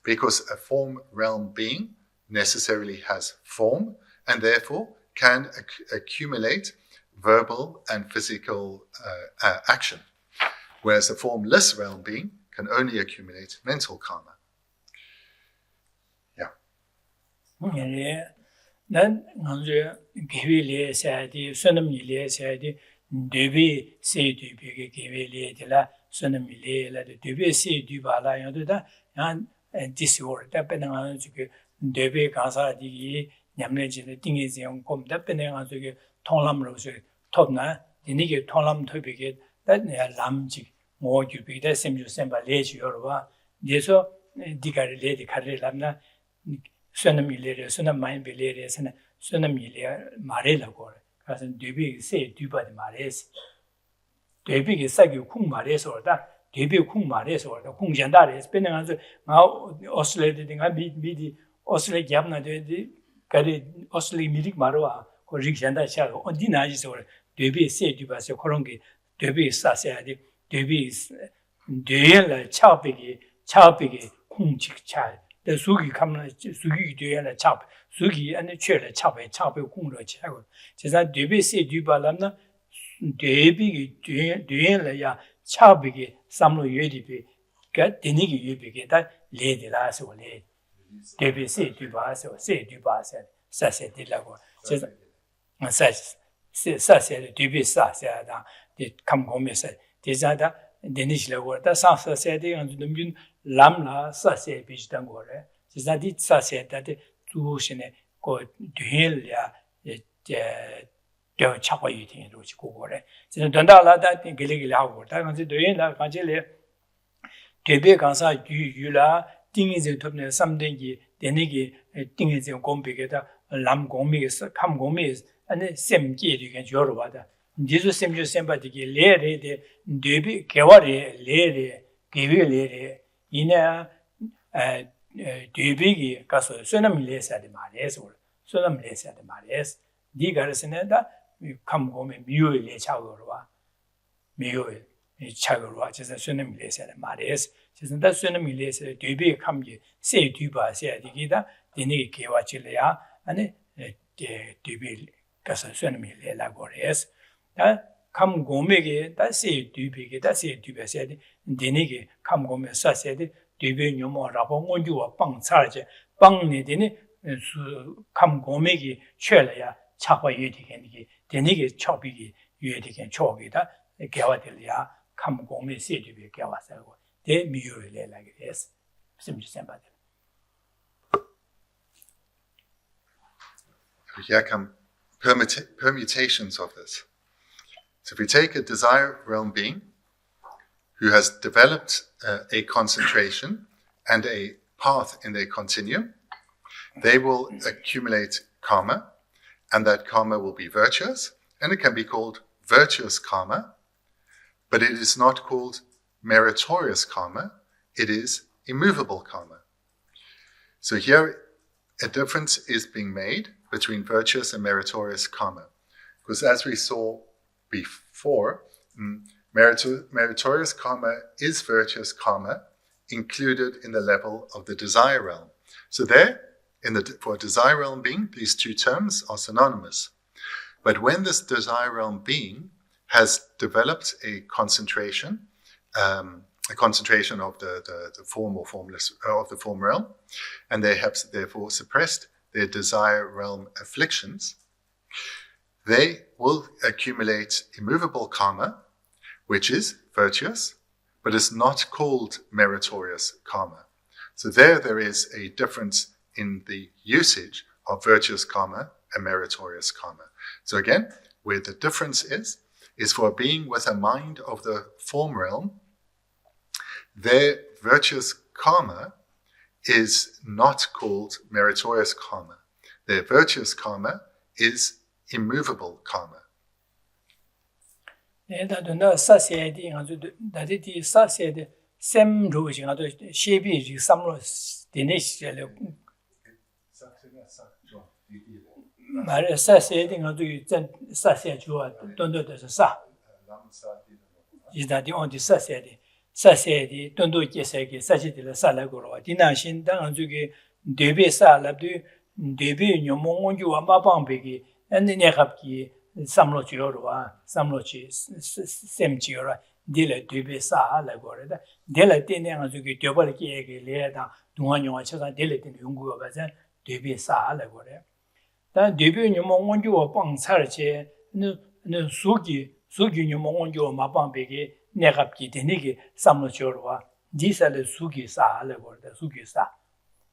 because a form realm being necessarily has form and therefore can accumulate verbal and physical action, whereas a formless realm being can only accumulate mental karma. Yeah. Then, Givili said, Sunamili said, Dubi say to be Givili de la Sunamili, let the Dubi say Dubala, and this word, depending on Dubi Gaza, the Yamage, the thing is young, depending on the Tonlam Rose, Topna, the Nigger Tonlam to begin, that Lamji. More you be the same you send by late Yorba. Deso, Digari lady carry lamna, Sunamilia, Sunamine Belias, and Sunamilia Marilla gore. Cousin Duby say Duba de Mares. Duby is Sagu Kung Mares or that, Duby Kung Mares or the Kung Jandari, spending on now oscillating. I meet the oscillate Yamna, the Gary oscillate Milik Marua, or Rixanda Shadow, or Dinajis or Duby say Duba Sokorongi, Duby Sassi. Debi is Duyan Chapigi, Kung Chai. The Sugi come Sugi Duyan Chap, Sugi and the chair Chape, Kung Chago. Says that Debi say Dubalamna, Debi Duyan Ya Chapigi, Samu Yudibi, get the Nigi Yubi, that lady last or late. Debi say Dubas or say Dubas and Sasset de Lago. Says Sasset, Dubi Sasset, the come home said. Desada, Denish Lago, the Sansa said, and the moon Lamla, Sasset, Beach Dangore. Is that it Sasset that the Tushine go to Hilia, the Chapa eating in which go. So Dondala that in Giligila, I want to do in La Cangele. Tebe Gansa, Yula, things in Topne, something, Denigi, things in Gombigata, Lam Gomis, Kam Gomis, and the same kid you can Jorvada. This seems to sympathy, Lere, Debi, Kawari, Lere, Givi, Ina, Debigi, Casso, Sunamiles at the Mares, or Sunamiles at the Mares, Digarseneda, we come home and Mule Chagorwa, Mule Chagorwa, just a Sunamiles at the Mares, just that Sunamiles, Debi come say Duba, say Digida, the Niki Wachilea, and Debi Casso Sunamile Lagores. Come gomege, that say dubig, that say duba said, Denigi, come gome said, Dubi no more rapon you a bang charge, bang nidini, come gomegi, Chelea, Chapa Yudigan, Denigi, Chopigi, Yudigan Chogita, 개화들이야 감공의 세주비 개화사고 대 미유를 내라게 됐어. 심지sem바. Here come permutations of this. So if we take a desire realm being who has developed a concentration and a path in their continuum, they will accumulate karma, and that karma will be virtuous, and it can be called virtuous karma, but it is not called meritorious karma, it is immovable karma. So here a difference is being made between virtuous and meritorious karma. Because as we saw before, meritorious karma is virtuous karma included in the level of the desire realm. So there, for a desire realm being, these two terms are synonymous. But when this desire realm being has developed a concentration of the form or formless of the form realm, and they have therefore suppressed their desire realm afflictions, they will accumulate immovable karma, which is virtuous, but is not called meritorious karma. So there is a difference in the usage of virtuous karma and meritorious karma. So again, where the difference is for a being with a mind of the form realm, their virtuous karma is not called meritorious karma. Their virtuous karma is immovable karma. 나 사세디 아주 다디디 사세디 샘루지 아주 셰비지 삼로 디네시를 말 사세디 아주 전 사세 주와 돈도에서 사 이다디 온디 사세디 돈도 계세게 사시들 살라고로 디나신 당 아주게 데베사랍디 데베 녀몽원주와 마방베기 엔네갑기 삼로지요로와 삼로지 셈지요라 딜레 데베사라고래다 딜레 때네 아주게 되버기 얘기래다 동안영화 쳐서 딜레 때네 연구가 가자 데베사라고래 단 데베 녀몽원주와 방살제 네 수기 녀몽원주와 마방베기 내갑기 되네기 삼로지요로와 디살레 수기 사라고래다 수기사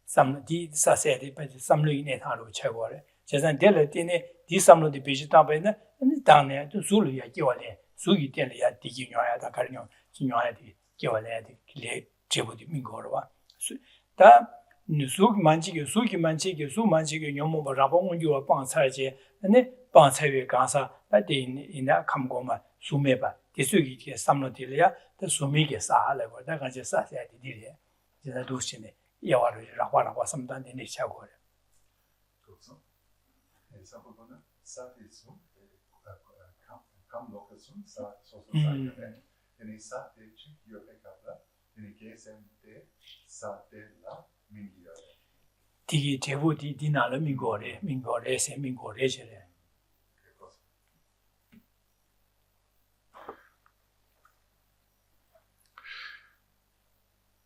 삼디 사세디 빠지 삼로이네 타로 채고래 제산 델레 때네 디 삼로디 베지타베네 당네 수루야 끼월래 수기 때려야 디기녀야다 가르녀 진녀야디 끼월래야디 길레 제보디 민거로와 다 수기 만지게 수 만지게 녀모바 라봉원주와 빵사제 네 빵사회 가사 바디이나 감고마 수메바 디수기게 삼로디려야 더 수미게 사라고 다 가지 사세디 디레 제가 도시네 야와를 라와라와 삼단데 내차고래 그렇죠. 사보고는 사티스 감로케순 소소사이네 이 사티치 요페카라 이 게센데 사텔라 민기야 디기 제부디 디나르 민고레세 민고레제래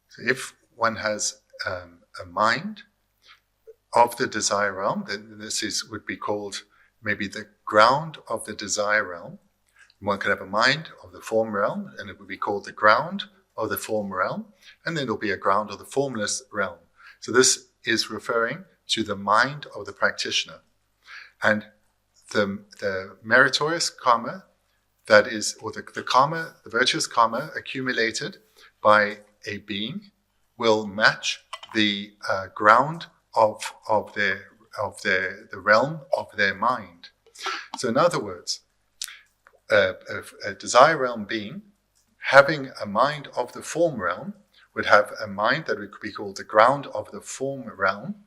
So if one has a mind of the desire realm, then this would be called maybe the ground of the desire realm. One could have a mind of the form realm, and it would be called the ground of the form realm, and then there'll be a ground of the formless realm. So this is referring to the mind of the practitioner. And the meritorious karma, that is, or the karma, the virtuous karma accumulated by a being will match the ground of the realm of their mind. So in other words, a desire realm being having a mind of the form realm would have a mind that would be called the ground of the form realm.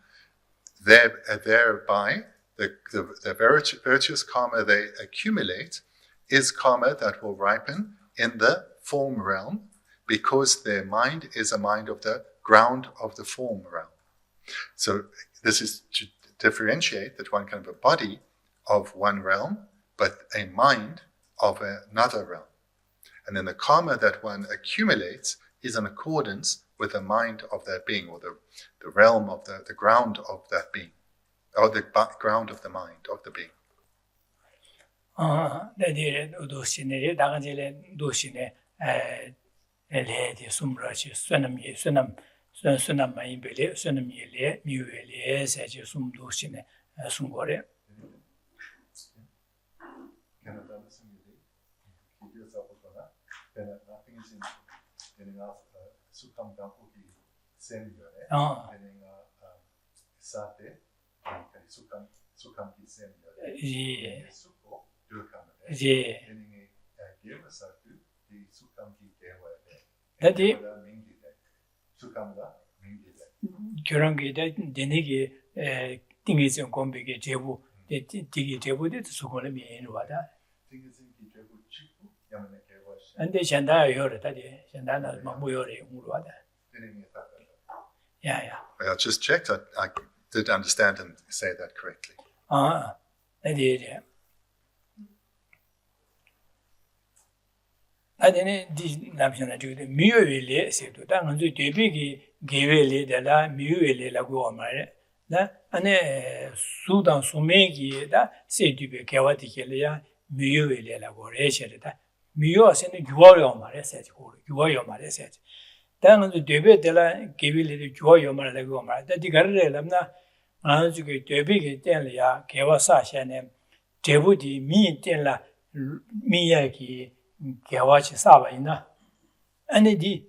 Thereby, the virtuous karma they accumulate is karma that will ripen in the form realm, because their mind is a mind of the ground of the form realm. So this is to differentiate that one can have a body of one realm, but a mind of another realm. And then the karma that one accumulates is in accordance with the mind of that being, or the realm of the ground of that being, or the ground of the mind of the being. 내디에 도시네 당한제레 도시네 레디 숨라시 선남이 선남 많이 별에 선남이래 미외래 세지 숨도시네 숨거래. Keep yourself up then nothing is in sukam dampuki sengyore then sate sukam ki sengyore 예. suko durkamare 예. then geva satu di sukam ki gewade 나디 mingile sukamda mingile 그런 게 되게 띵이지 공백의 제부 되게 제부도 수고를 미는 와다. things in ki jebu chiku yamane gewash 근데 현다 요르다디 현다는 뭐 요래 우르와다. then 야야. I just checked I did understand and say that correctly. 나디 아데네 디 남편아 주데 미여벨레 세도 당은주 데비기 게벨레달라 미여벨레라고 말해. 나 안에 수단 소메기에다 세디베 개와디kel야 미여벨레라고 레셔다. 미여서는 유어요 말해 세지고 유어요 말해 세지. 당은주 데베달라 게벨레 유어요 말라고 말해. 디가르레람나 아주게 데비기 땐려 개와사샤네 제부디 미 땐라 미야기 개와치 사바이나 아니디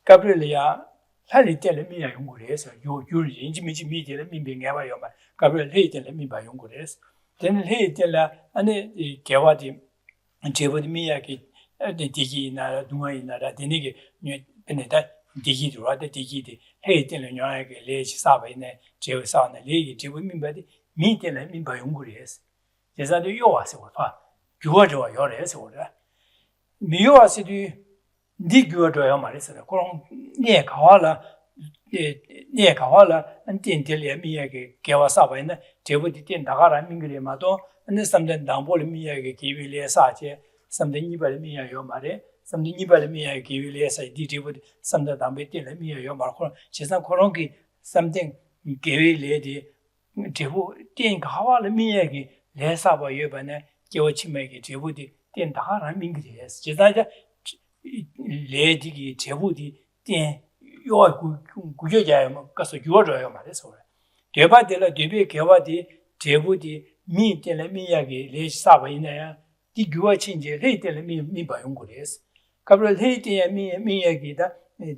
가브리엘야 살이 때는 미야 연구해서 요율 인지미지 미디를 민빙해봐 요마 가브리엘 헤이 때는 미바 연구해서 되는 헤이 때라 아니 이 개와디 제부디 미야기 디기나 동아이나라 되니게 베네다 디기도라데 디기디 헤이 때는 요야게 레지 사바이네 제우사네 레기 제부 민바디 미 때는 민바 연구해서 제자도 요와서 봐 교화저 요래서 오라 미요아시디 니교도야 말했어요. 그럼 네 가와라 안텐텔에 미야게 개와사바이나 제부디 된 나가라 민그레마도 안에 삼된 당볼 미야게 기빌레 사제 삼된 이발 미야요 말에 삼된 이발 미야게 기빌레 사이 디디부디 삼다 담베 때 미야요 말고 제상 그런게 삼된 기빌레디 제부 된 가와라 미야게 레사바 예반에 개워치메게 제부디 된 나가라 민그레스 제자자 레디기 제부디 된 요 구조자야 뭐 가서 유어줘요 말해서 대바들라 대비 개와디 제부디 미 때문에 미야기 레사바이나야 디 규어친제 레 때문에 미바 연구레스 가브를 레 때문에 미야기다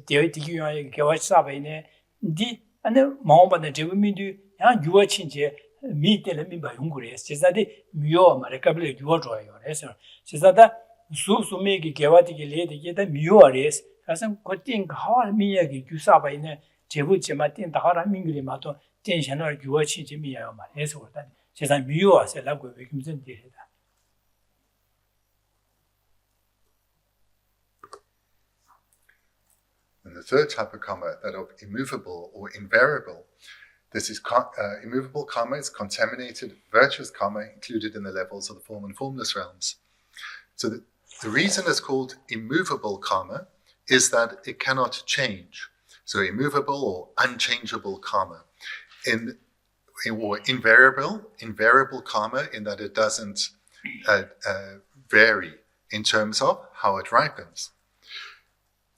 대디 규어야 개와사바이네 디 안에 마음받는 제부미도 야 유어친제 미 때문에 미바 연구레스 제자디 미요 말에 가브를 유어줘요 그래서 제자다 수수메기 개와디기 레디기다 미요아레스 가서 거팅 가와 미야기 규사바이네 제부제마 띵 다가라 민그리마도 텐션을 규어치지 미야요 말해서 그러다 제가 미요아세라고 왜 김선 되다. And the third type of karma, that of immovable or invariable, this is immovable karma is contaminated virtuous karma included in the levels of the form and formless realms. So the reason it's called immovable karma is that it cannot change. So immovable or unchangeable karma. Or invariable karma in that it doesn't vary in terms of how it ripens.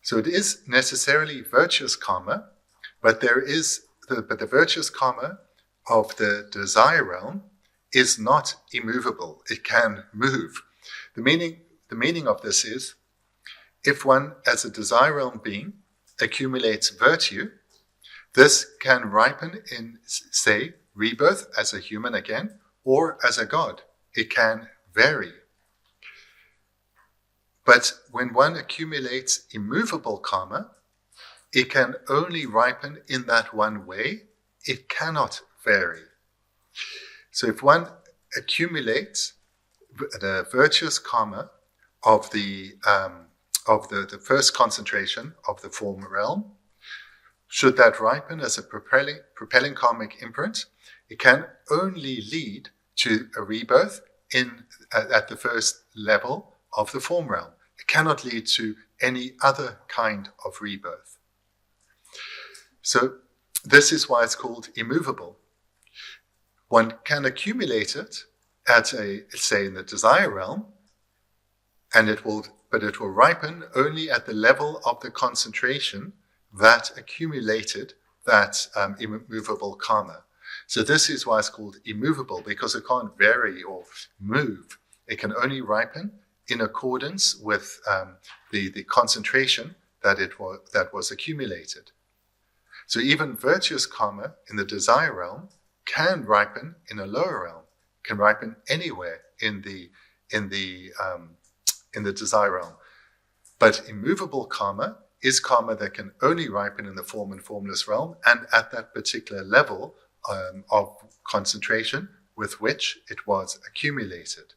So it is necessarily virtuous karma, but the virtuous karma of the desire realm is not immovable. It can move. The meaning of this is, if one, as a desire realm being, accumulates virtue, this can ripen in, say, rebirth as a human again, or as a god. It can vary. But when one accumulates immovable karma, it can only ripen in that one way. It cannot vary. So if one accumulates the virtuous karma of the first concentration of the form realm, should that ripen as a propelling karmic imprint, it can only lead to a rebirth at the first level of the form realm. It cannot lead to any other kind of rebirth. So this is why it's called immovable. One can accumulate it say in the desire realm, but it will ripen only at the level of the concentration that accumulated that immovable karma. So this is why it's called immovable, because it can't vary or move. It can only ripen in accordance with the concentration that was accumulated. So even virtuous karma in the desire realm can ripen in a lower realm, can ripen anywhere in the desire realm. But immovable karma is karma that can only ripen in the form and formless realm, and at that particular level of concentration with which it was accumulated.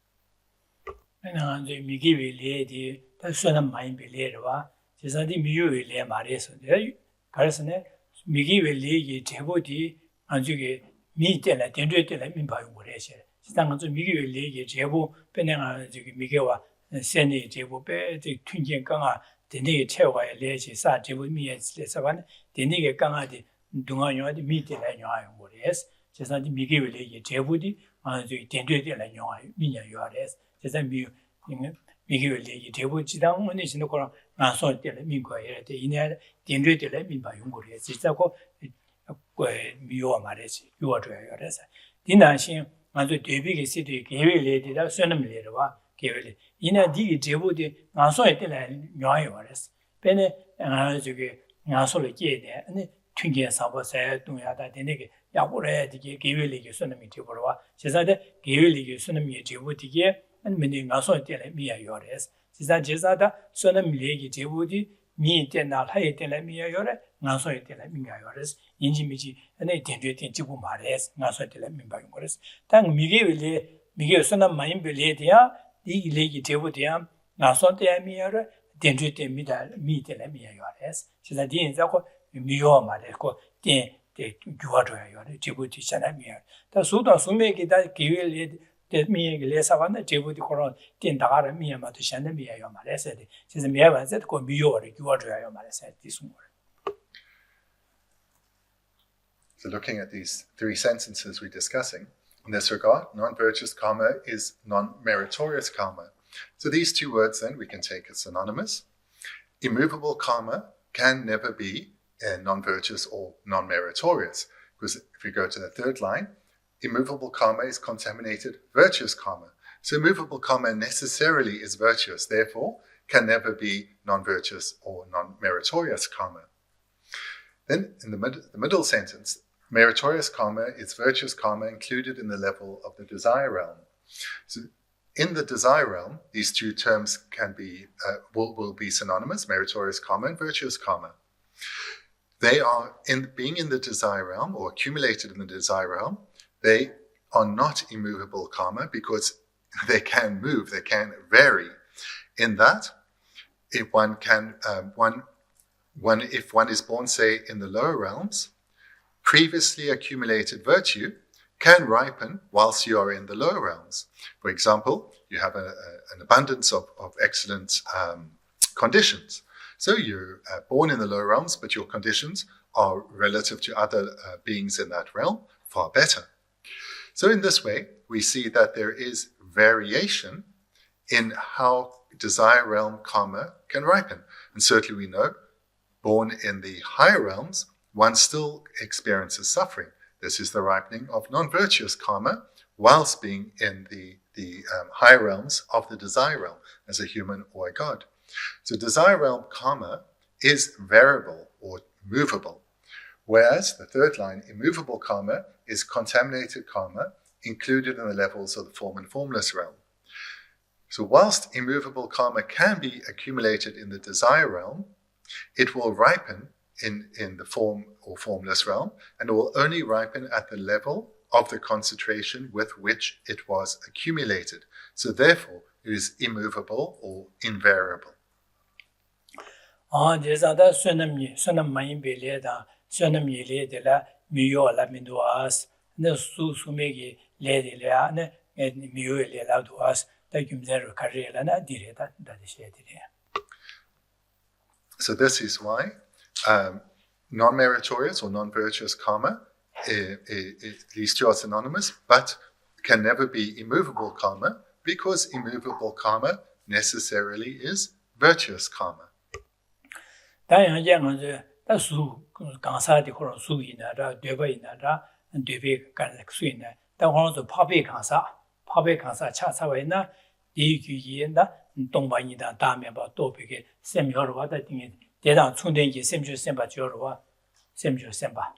So looking at these three sentences we're discussing, in this regard, non-virtuous karma is non-meritorious karma. So these two words then we can take as synonymous. Immovable karma can never be non-virtuous or non-meritorious, because if we go to the third line, immovable karma is contaminated virtuous karma. So immovable karma necessarily is virtuous, therefore can never be non-virtuous or non-meritorious karma. Then in the middle sentence, meritorious karma is virtuous karma included in the level of the desire realm. So in the desire realm, these two terms can be will be synonymous: meritorious karma and virtuous karma. They are being in the desire realm or accumulated in the desire realm. They are not immovable karma because they can move, they can vary. In that, if one is born, say, in the lower realms, previously accumulated virtue can ripen whilst you are in the lower realms. For example, you have an abundance of excellent conditions. So you're born in the lower realms, but your conditions are relative to other beings in that realm far better. So in this way, we see that there is variation in how desire realm karma can ripen. And certainly we know, born in the higher realms, one still experiences suffering. This is the ripening of non-virtuous karma whilst being in the higher realms of the desire realm as a human or a god. So desire realm karma is variable or movable, whereas the third line, immovable karma, is contaminated karma included in the levels of the form and formless realm. So whilst immovable karma can be accumulated in the desire realm, it will ripen in the form or formless realm, and it will only ripen at the level of the concentration with which it was accumulated. So therefore, it is immovable or invariable. So this is why non-meritorious or non-virtuous karma, these two are synonymous, but can never be immovable karma because immovable karma necessarily is virtuous karma. 다양한 양은 다수 강사들 그런 수이나라 되버이나라 되베 간 수이나 다원도 파베 강사 차사와이나 이규이나 동반이다 다음에 봐 또베게 셈여로 와다 등에 대당 총된기 셈주 셈바 저로와 셈주 셈바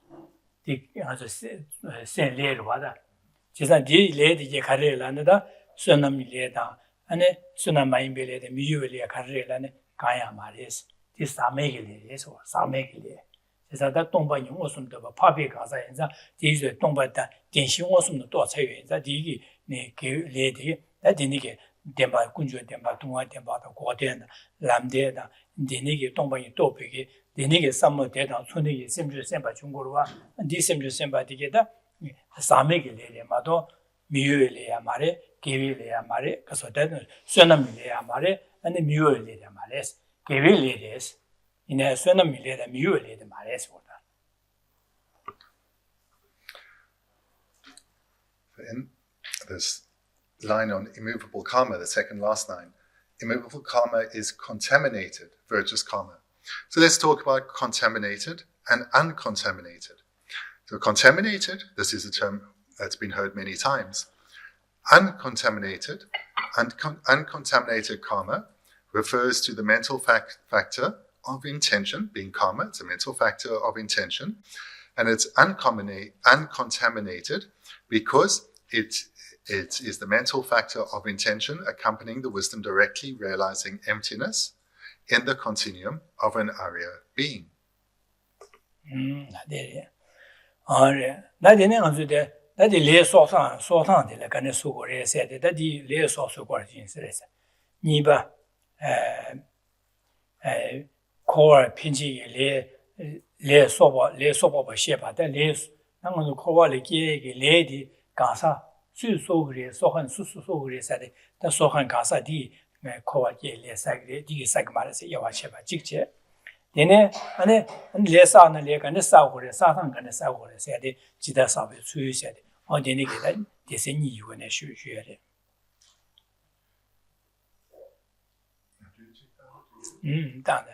이 아주 셈레로 와다 제가 디 레디게 가르라는다 수남이 레다 안에 수남마인벨레데 미유벨레 가르라는 가야 말이스 디 사메길레에서 사메길레 제가 다 동반 용어숨도 봐 파베 가사인자 디제 동반다典型 원숨도 또 차이인자 디기 네 레디 나디니게 덴바 군주 덴바 동아 덴바다 고덴 람데다 디니게 동반이 또 베게 디니게 삼모 대당 손이게 셈주 셈바 중고로와 디 셈주 셈바 디게다 사메길레 마도 미유엘레야 말에 게빌레야 말에 그래서 대는 쇠남밀레야 말에 아니 미유엘레야 말에 게빌레레스 이내 쇠남밀레다 미유엘레다 말에서 보다. In this line on immovable karma, the second last line, immovable karma is contaminated virtuous karma. So let's talk about contaminated and uncontaminated. So contaminated, this is a term that's been heard many times. Uncontaminated karma refers to the mental factor of intention, being karma, it's a mental factor of intention, and it's uncontaminated because it is the mental factor of intention accompanying the wisdom directly realizing emptiness in the continuum of an Arya being. 나디네 안주데 나디 레소상 소상데 간에 수고래 세데 나디 레소소 거진스레서 니바 코어 핀지 레소바 셰바데 레 나는 코어를 기에게 레디 가사 수소그레 소한 수소그레 세데 다 소한 가사디 코어게 레사그레 디 사그마르세 야와셰바 직제 얘네 안에 레사는 레간에 싸우고래 사상간에 싸우고래 세데 지다 사업에 수요해야 돼. 어디니 게다 대세니 이원에 쉬어야 돼. 다네.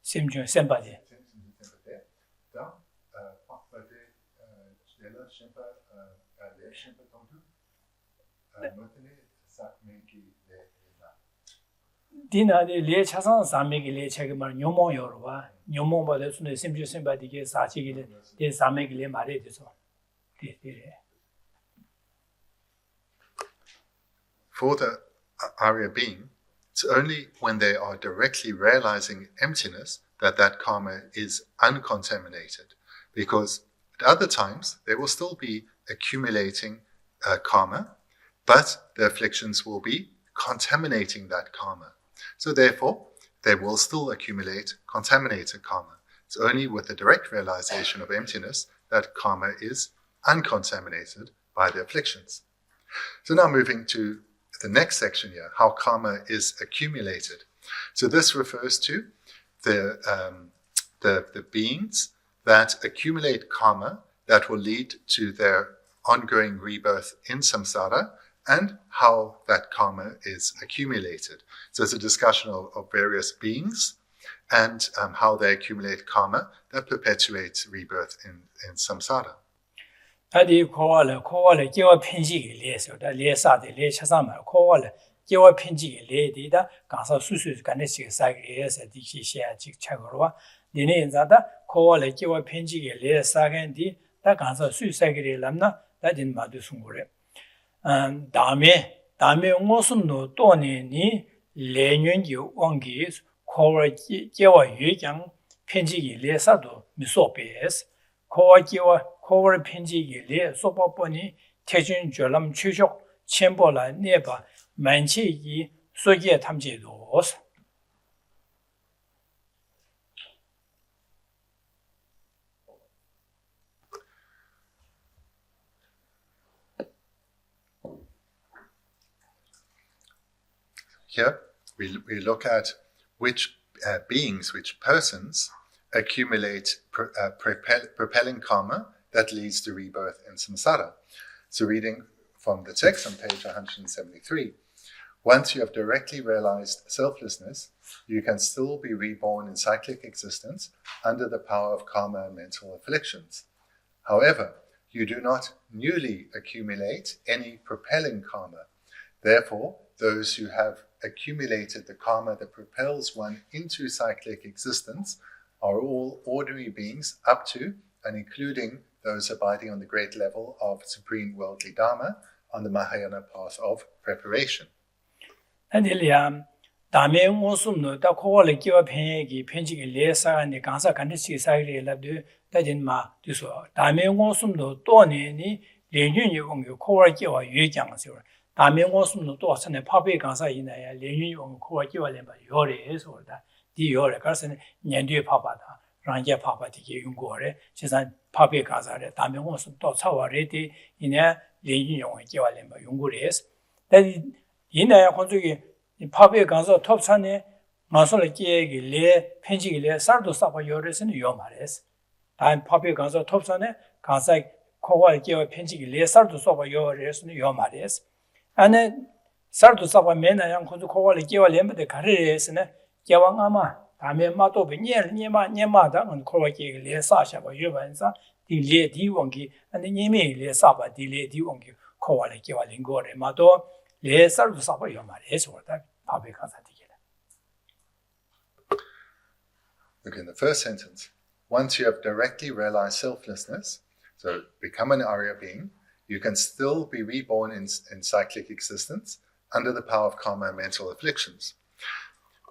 셈중 셈바지. 디나데 레 차상 사메기 레 책임을 뇨모요로와 뇨모바데 순에 심주 심바디게 사치기레 데 사메기 레 말에 돼서 디디레 For the Arya being, it's only when they are directly realizing emptiness that that karma is uncontaminated, because at other times they will still be accumulating karma, but the afflictions will be contaminating that karma. So therefore, they will still accumulate contaminated karma. It's only with the direct realization of emptiness that karma is uncontaminated by the afflictions. So now moving to the next section here, how karma is accumulated. So this refers to the beings that accumulate karma that will lead to their ongoing rebirth in samsara, and how that karma is accumulated. So it's a discussion of various beings and how they accumulate karma that perpetuates rebirth in samsara. 다디 코와레 제와 편지기 레서다 레사데 레차사마 코와레 제와 편지기 레디다 가서 수수 간에시 사기에서 디시시아 직착으로와 니네 인자다 코와레 제와 편지기 레사겐디 다 가서 수사기를 남나 다진 마두 숨고래 다음에 무슨도 또니 레년기 원기 코와 제와 유장 편지기 레사도 미소베스 코와 편지기 레 소법보니 태준 졸람 추적 첨보라 네바 만치기 소기에 탐지도스 Here we look at which beings, which persons accumulate propelling karma that leads to rebirth in samsara. So reading from the text on page 173, once you have directly realized selflessness, you can still be reborn in cyclic existence under the power of karma and mental afflictions. However, you do not newly accumulate any propelling karma. Therefore, those who have accumulated the karma that propels one into cyclic existence are all ordinary beings up to and including those abiding on the great level of supreme worldly dharma on the Mahayana path of preparation. 안딜리암 다메 모숨노 다 코월의 기와 편익이 편직이 레사간의 강사 간듯이 사이를 랍도 다진마 뒤서 다메 모숨노 또네니 레윤이 공교 코월 기와 유장서 다메 모숨노 또 선에 파베 강사 이나야 레윤이 공 코월 기와 렘바 요래서다 디 요래 가서는 년뒤에 파바다 랑게 파바디게 용고래 지산 파베 강사래 다메 모숨 또 차와레디 이내 레윤이 용의 기와 렘바 용고래스 다디 이나야 혼족이 파베 강서 톱산에 마솔의 기획이 레 편식이 레 살도 싸고 요래서는 요 말했어. 다음 파베 강서 톱산에 강사 코와 기획 편식이 레 살도 싸고 요래서는 요 말했어. 안에 살도 싸고 맨나양 혼족 코와 기획 렘베데 가르에서는 기왕 아마 다음에 마도 니마다 코와 기획 레 사샤고 요반사 딜레 디원기 아니 니메 레 사바 딜레 디원기 코와 기획 링고레 마도 Again, the first sentence. Once you have directly realized selflessness, so become an Arya being, you can still be reborn in cyclic existence under the power of karma and mental afflictions.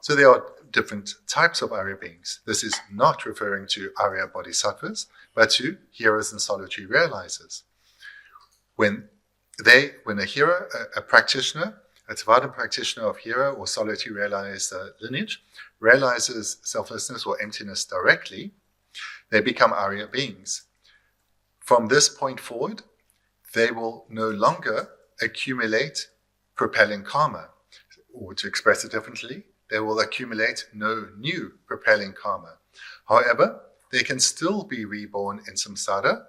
So there are different types of Arya beings. This is not referring to Arya bodhisattvas, but to hearers and solitary realizers. When a hearer, a practitioner, a Tibetan practitioner of hero or solitary realized lineage, realizes selflessness or emptiness directly, they become Arya beings. From this point forward, they will no longer accumulate propelling karma. Or to express it differently, they will accumulate no new propelling karma. However, they can still be reborn in samsara,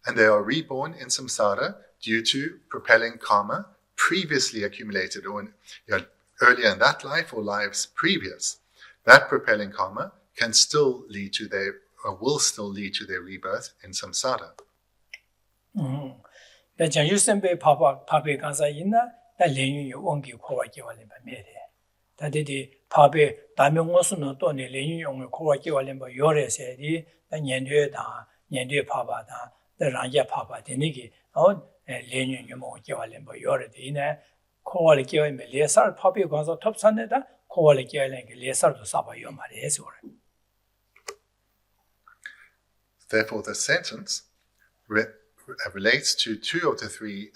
and they are reborn in samsara due to propelling karma previously accumulated or earlier in that life or lives previous. That propelling karma can still lead to will still lead to their rebirth in samsara. Therefore, the sentence relates to two of the three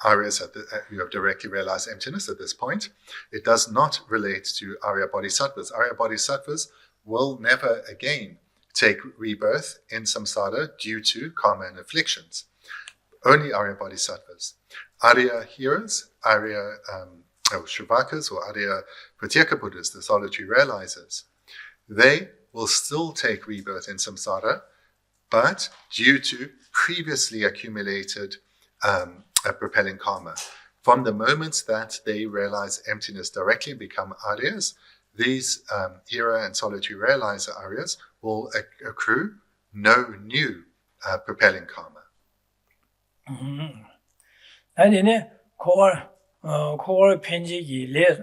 Aryas who have directly realized emptiness at this point. It does not relate to Arya bodhisattvas. Arya bodhisattvas will never again take rebirth in samsara due to karma and afflictions. Only Arya bodhisattvas. Arya hearers, Arya Shravakas or Arya Pratyeka Buddhas, the solitary realizers, they will still take rebirth in samsara, but due to previously accumulated propelling karma. From the moment that they realize emptiness directly and become Aryas, these hero and solitary realizer Aryas will accrue no new propelling karma. 아니네 코월 편지기 레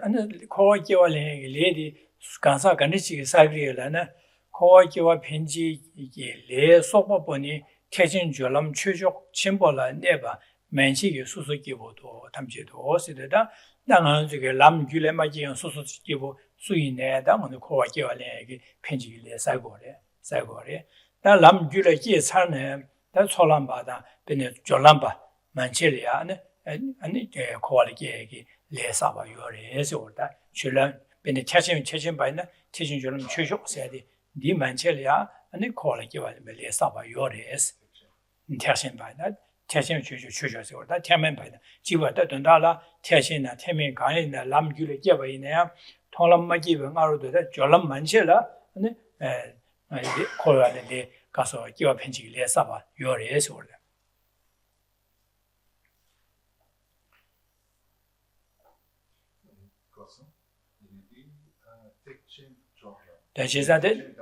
코월 기와 레디 간사 간디치 사그리라나 코월 기와 편지기 레 소법보니 태진 줄람 최적 침벌라 네바 만식이 수수기보도 담지도 시대다 나는 저게 람귤에 맞이한 수수기보 수인에다 오늘 코월 기와 레기 편지기 레 사고래 나 람귤에 기 사는 다 소람바다 베네 졸람바 만체리아네 아니 코알기에기 레사바 요레에서다 줄람 베네 체신 바이나 체신 줄람 최쇼세디 니 만체리아 아니 코알기와 레사바 요레에스 체신 바이나 체신 최쇼세다 태면 바이나 지버다 돈다라 체신나 태면 간이나 람귤에 깨바이네야 통람마기는 아로도다 졸람 만체라 아니 코로나에 가서 기와 편집이 레사바 요래서 그래. 대체사대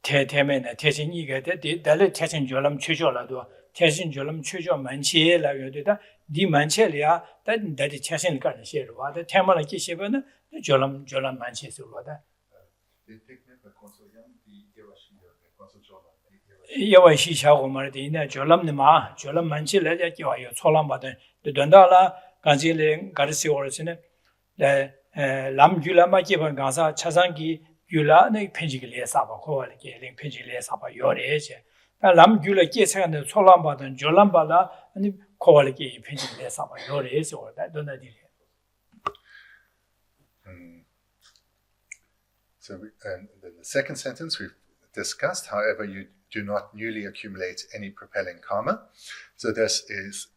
대대면에 대신 이게 달래 대신 졸람 최저라도 대신 졸람 최저 많지라 요되다 니 많지야 다들 대신 가는 시로 와다 테마를 기시면은 졸람 많지서 와다 예와시샤고 말이네 졸람네마 졸람 많지라 자기와요 초람받은 된다라 간질레 가르시오르스네 람줄라마 기본 가사 차상기 귤라네 펜지글에 사바 코알게 링 펜지글에 사바 요래제 람귤에 계산하는 초람받은 졸람받아 아니 코알게 펜지글에 사바 요래서 오다 도나디. So, and the second sentence we've discussed, however, you do not newly accumulate any propelling karma. So this is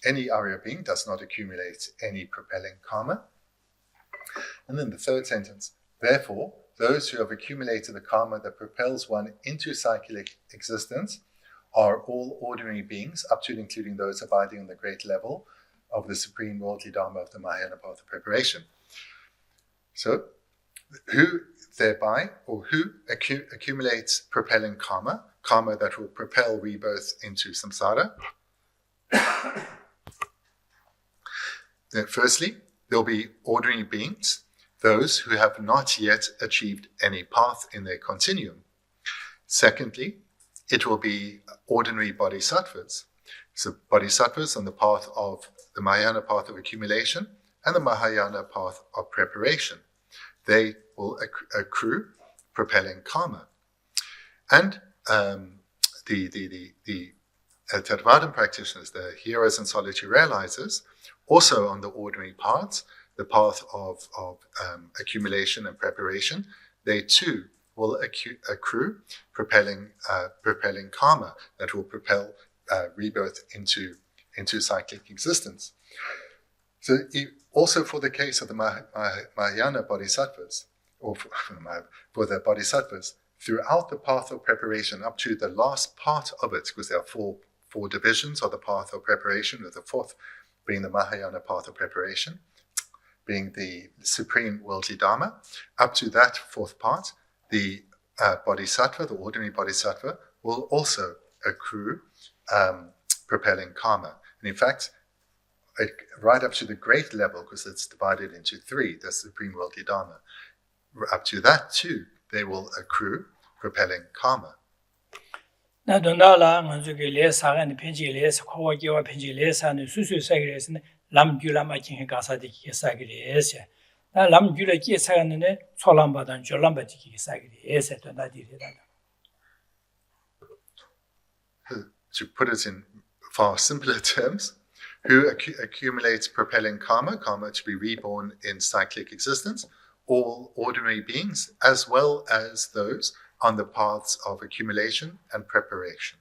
any Arya being does not accumulate any propelling karma. And then the third sentence, therefore, those who have accumulated the karma that propels one into cyclic existence are all ordinary beings, up to and including those abiding on the great level of the supreme worldly dharma of the Mahayana path of preparation. So, who thereby, or who accumulates propelling karma that will propel rebirth into samsara? Firstly, there'll be ordinary beings, those who have not yet achieved any path in their continuum. Secondly, it will be ordinary bodhisattvas. So bodhisattvas on the path of the Mahayana path of accumulation and the Mahayana path of preparation. They will accrue propelling karma. And the Theravada practitioners, the heroes and solitary realizers, also on the ordinary paths, the path of accumulation and preparation, they too will accrue propelling karma that will propel rebirth into cyclic existence. So also for the case of the Mahayana bodhisattvas, or for the bodhisattvas, throughout the path of preparation up to the last part of it, because there are four divisions of the path of preparation, with the fourth being the Mahayana path of preparation, being the supreme worldly dharma, up to that fourth part, the bodhisattva, the ordinary bodhisattva, will also accrue propelling karma. And in fact, right up to the great level, because it's divided into three, the supreme worldly dharma, up to that too, they will accrue propelling karma. To put it in far simpler terms, who accumulates propelling karma to be reborn in cyclic existence, all ordinary beings, as well as those on the paths of accumulation and preparation.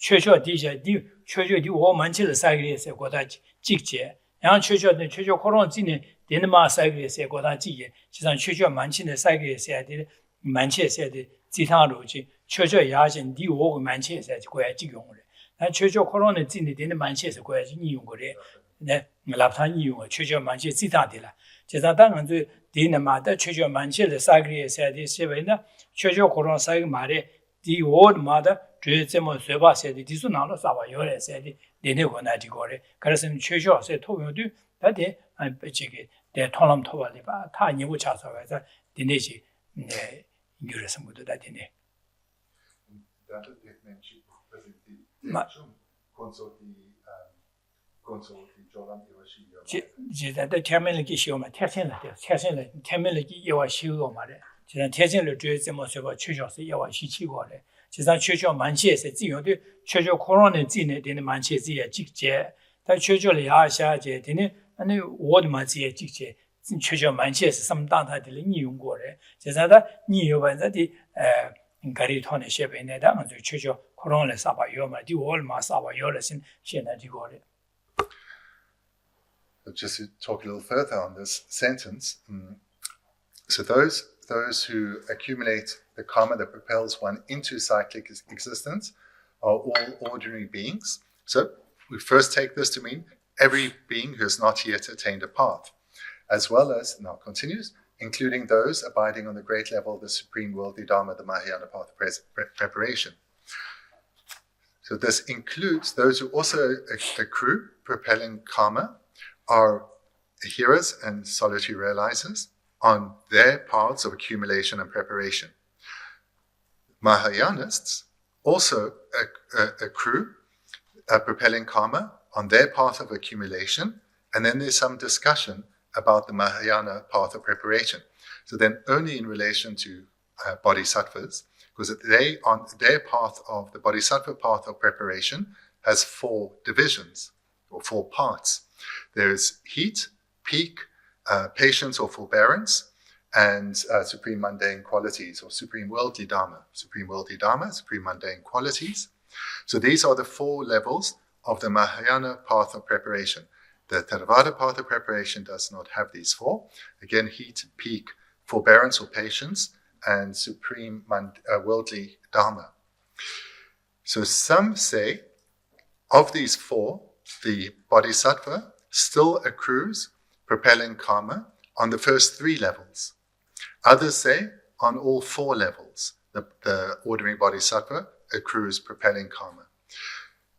최초 디제 디 최초 디 오만치를 사이그레스 고다 직제 양 최초는 최초 코로나진에 데르마 사이그레스 고다 직제 지상 최초 만치의 사이그레스야 돼 만치에서 돼 지상으로지 최초 야진 디 오고 만치에서 고야 직용을 나 최초 코로나진에 데르 만치에서 고야 이용 거래 네 랍산 이용 최초 만치 지상들라 지상 당은도 데르마다 최초 만치의 사이그레스야 돼 세베나 최초 코로나 사이그 말에 디 오마다 주제모 쇠바세디 디수나로 사바 요래세디 데네고나디 거래 그래서 최초세 토요도 다데 저기 대 통람 토발이 다 니고 차서가서 디네지 네 인규에서 모두 다 디네 제다데 테멜기 시오마 테센라데 테멜기 예와 시오 말에 제가 태진을 주제모 쇠바 최초세 예와 시치고래 지상 최초 만치에서 지용도 최초 코로나 진에 되는 만치에서 직제 다 최저를 야샤제 되네 아니 워드마지에 직제 최저 만체스 삼단다들 이용고래 제자다 니요반자디 가리 토네 셰베네다 아주 최저 코로나를 사바 요마디 월마 사바 요르신 시나디고래. Just to talk a little further on this sentence, so those who accumulate the karma that propels one into cyclic existence are all ordinary beings. So we first take this to mean every being who has not yet attained a path, as well as, now continues, including those abiding on the great level of the Supreme Worldly Dharma, the Mahayana path of preparation. So this includes those who also accrue propelling karma, are hearers and solitary realizers on their paths of accumulation and preparation. Mahayanists also accrue propelling karma on their path of accumulation, and then there's some discussion about the Mahayana path of preparation. So then only in relation to bodhisattvas, because they, on their path of the bodhisattva path of preparation, has 4 divisions or 4 parts. There is heat, peak, patience or forbearance, and supreme mundane qualities or supreme worldly dharma. Supreme worldly dharma, supreme mundane qualities. So these are the 4 levels of the Mahayana path of preparation. The Theravada path of preparation does not have these 4. Again, heat, peak, forbearance or patience, and supreme worldly dharma. So some say of these 4, the bodhisattva still accrues propelling karma on the first 3 levels. Others say on all 4 levels, the ordinary bodhisattva accrues propelling karma.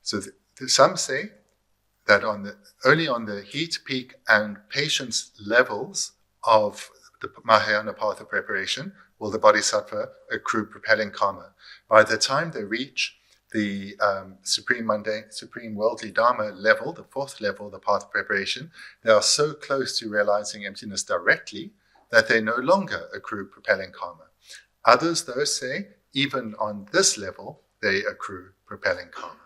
So some say that only on the heat, peak, and patience levels of the Mahayana path of preparation will the bodhisattva accrue propelling karma. By the time they reach the supreme worldly dharma level, the 4th level, the path of preparation, they are so close to realizing emptiness directly that they no longer accrue propelling karma. Others, though, say even on this level they accrue propelling karma.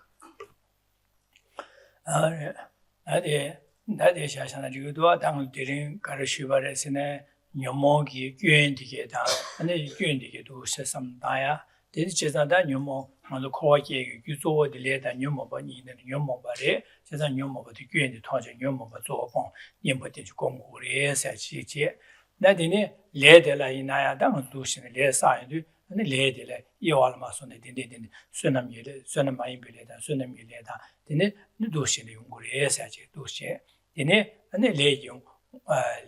나데 샤샤나 지고도 당을 데린 가르시바레스네 녀모기 교인디게다 아니 교인디게도 세삼다야 데지 제자다 녀모 먼저 코와게 규조들레다 녀모바니는 녀모바레 제자 녀모바디 교인디 토저 녀모바 조봉 님버디 공고레서 지제 나데네 레데라 이나야 당을 두시네 레사이도 아니 레데레 이와르마손데 딘딘딘 쇠남마임빌레다 쇠남밀레다 데네 두시네 용고레서 지 두시 데네 아니 레용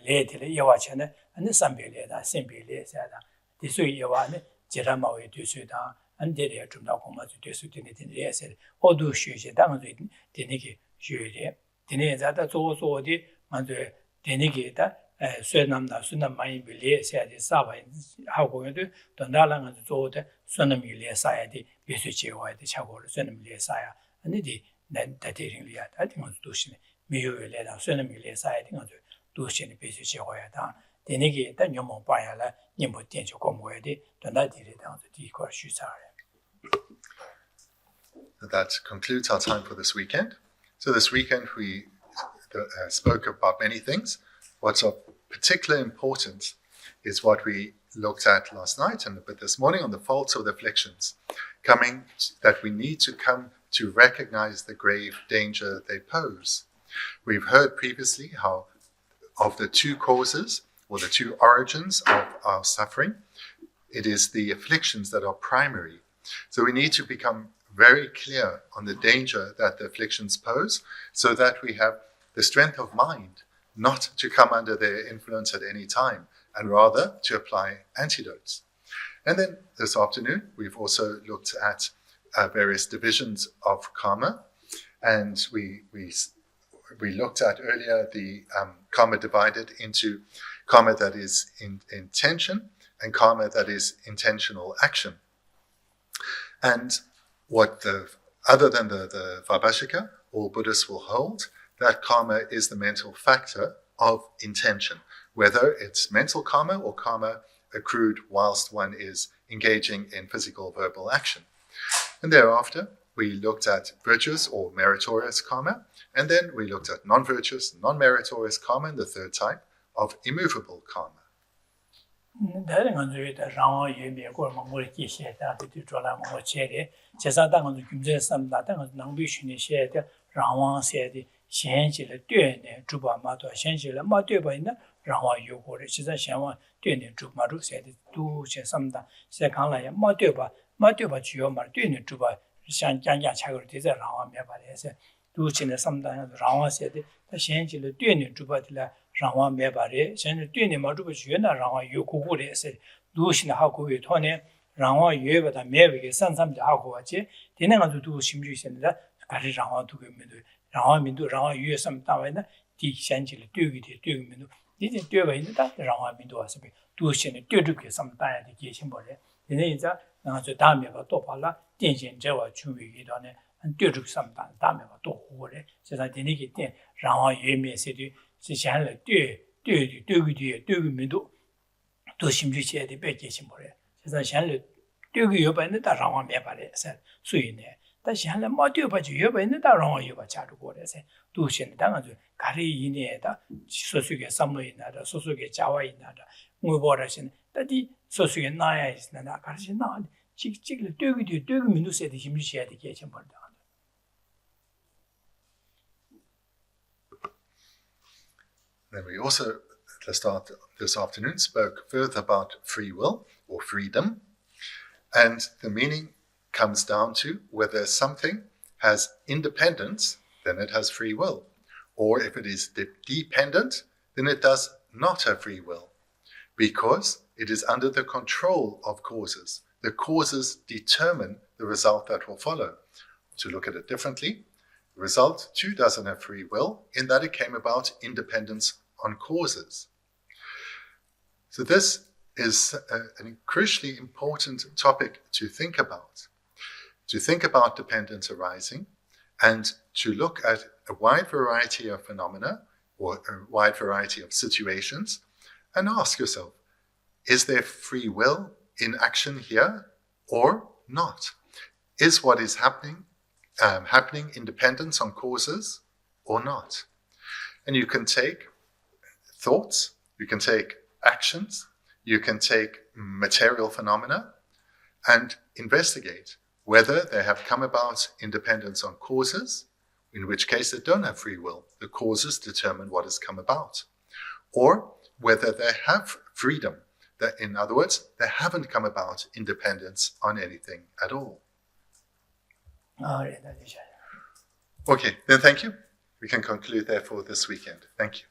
레데레 이와체네 아니 삼빌레다 심빌레사다 디수이 이와네 제라마웨 디수다 안데레 좀 나고 맞을 수 있는 데레세 어두 쉬지 당도 데네게 쉬게 데네 자다 조소디 먼저 데네게다 쇠남다 쇠남마임빌레사디 사바 하고도 돈달랑은 조데 쇠남밀레사야디 비수치와디 차고를 쇠남밀레사야 아니디 난다데링리야 다딩은 도시네 미요레다 쇠남밀레사야디 건 도시네 비수치와야다 데네게 다 녀모 봐야라 님보 된죠 공부해야지 돈다디레다 디고 쉬사래. That concludes our time for this weekend. So this weekend we spoke about many things. What's of particular importance is what we looked at last night and a bit this morning on the faults of the afflictions, that we need to come to recognize the grave danger they pose. We've heard previously how of the 2 causes or the 2 origins of our suffering, it is the afflictions that are primary. So we need to become very clear on the danger that the afflictions pose so that we have the strength of mind not to come under their influence at any time, and rather to apply antidotes. And then this afternoon, we've also looked at various divisions of karma, and we looked at earlier the karma divided into karma that is intention and karma that is intentional action. And other than the Vibhashika, all Buddhists will hold that karma is the mental factor of intention, whether it's mental karma or karma accrued whilst one is engaging in physical verbal action. And thereafter, we looked at virtuous or meritorious karma, and then we looked at non-virtuous, non-meritorious karma, and the third type of immovable karma. 다른 건조에다 라와 예미 고르마 뭘 기시에다 뒤돌아 뭐 체리 제사당 건조 김제 삼다 당 낭비 신이 시에다 라와 세디 현실의 뛰네 주바마도 현실의 마되어 있는 라와 요고를 지자 현와 뛰네 주마루 세디 두 제삼다 세강라야 마되어 주요 말 뛰네 주바 샹장야 차거를 되자 라와 매발해서 두 진의 삼다는 라와 세디 현실의 뛰네 주바들라 라와 매발에 전에 뛰네 마주고 주연나 라와 요고고래서 두신 하고 위 토네 라와 예보다 매비게 산삼도 하고 왔지 되는 것도 두 심주 있습니다 가리 라와 두고 민도 라와 민도 라와 유에섬 따와나 디 현실의 뛰기도 이제 뛰어가 있는다 라와 민도 와서 두신의 뛰르게 삼다야 되게 심벌에 얘네 이제 나저 다음에가 또 발라 땡신제와 주위기도네 뛰르게 삼다 다음에가 또 호래 제가 되니게 때 라와 예미에서도 지산을 뛰기도 또 심주시에 돼 계신 거래. 그래서 산을 뛰기 요번에 다 라와 매발해서 수인에 다시 한번 뭐 뛰어봐지 요번에 다 라와 요바 자르고 그래서 두신 당아주 가리 이내에다 소수게 삼로이나다 소수게 자와이나다 뭐버라신 다디 소수게 나야 있으나 가르치 나 찍찍을 뛰기 민두세에 심주시에 돼 계신 거다. Then we also, at the start this afternoon, spoke further about free will or freedom. And the meaning comes down to whether something has independence, then it has free will. Or if it is dependent, then it does not have free will. Because it is under the control of causes. The causes determine the result that will follow. To look at it differently, the result too doesn't have free will in that it came about independence on causes. So this is a crucially important topic to think about. To think about dependence arising and to look at a wide variety of phenomena or a wide variety of situations and ask yourself, is there free will in action here or not? Is what is happening independence on causes or not? And you can take thoughts, you can take actions, you can take material phenomena and investigate whether they have come about independence on causes, in which case they don't have free will. The causes determine what has come about. Or whether they have freedom, that in other words, they haven't come about independence on anything at all. Okay, then thank you. We can conclude therefore this weekend. Thank you.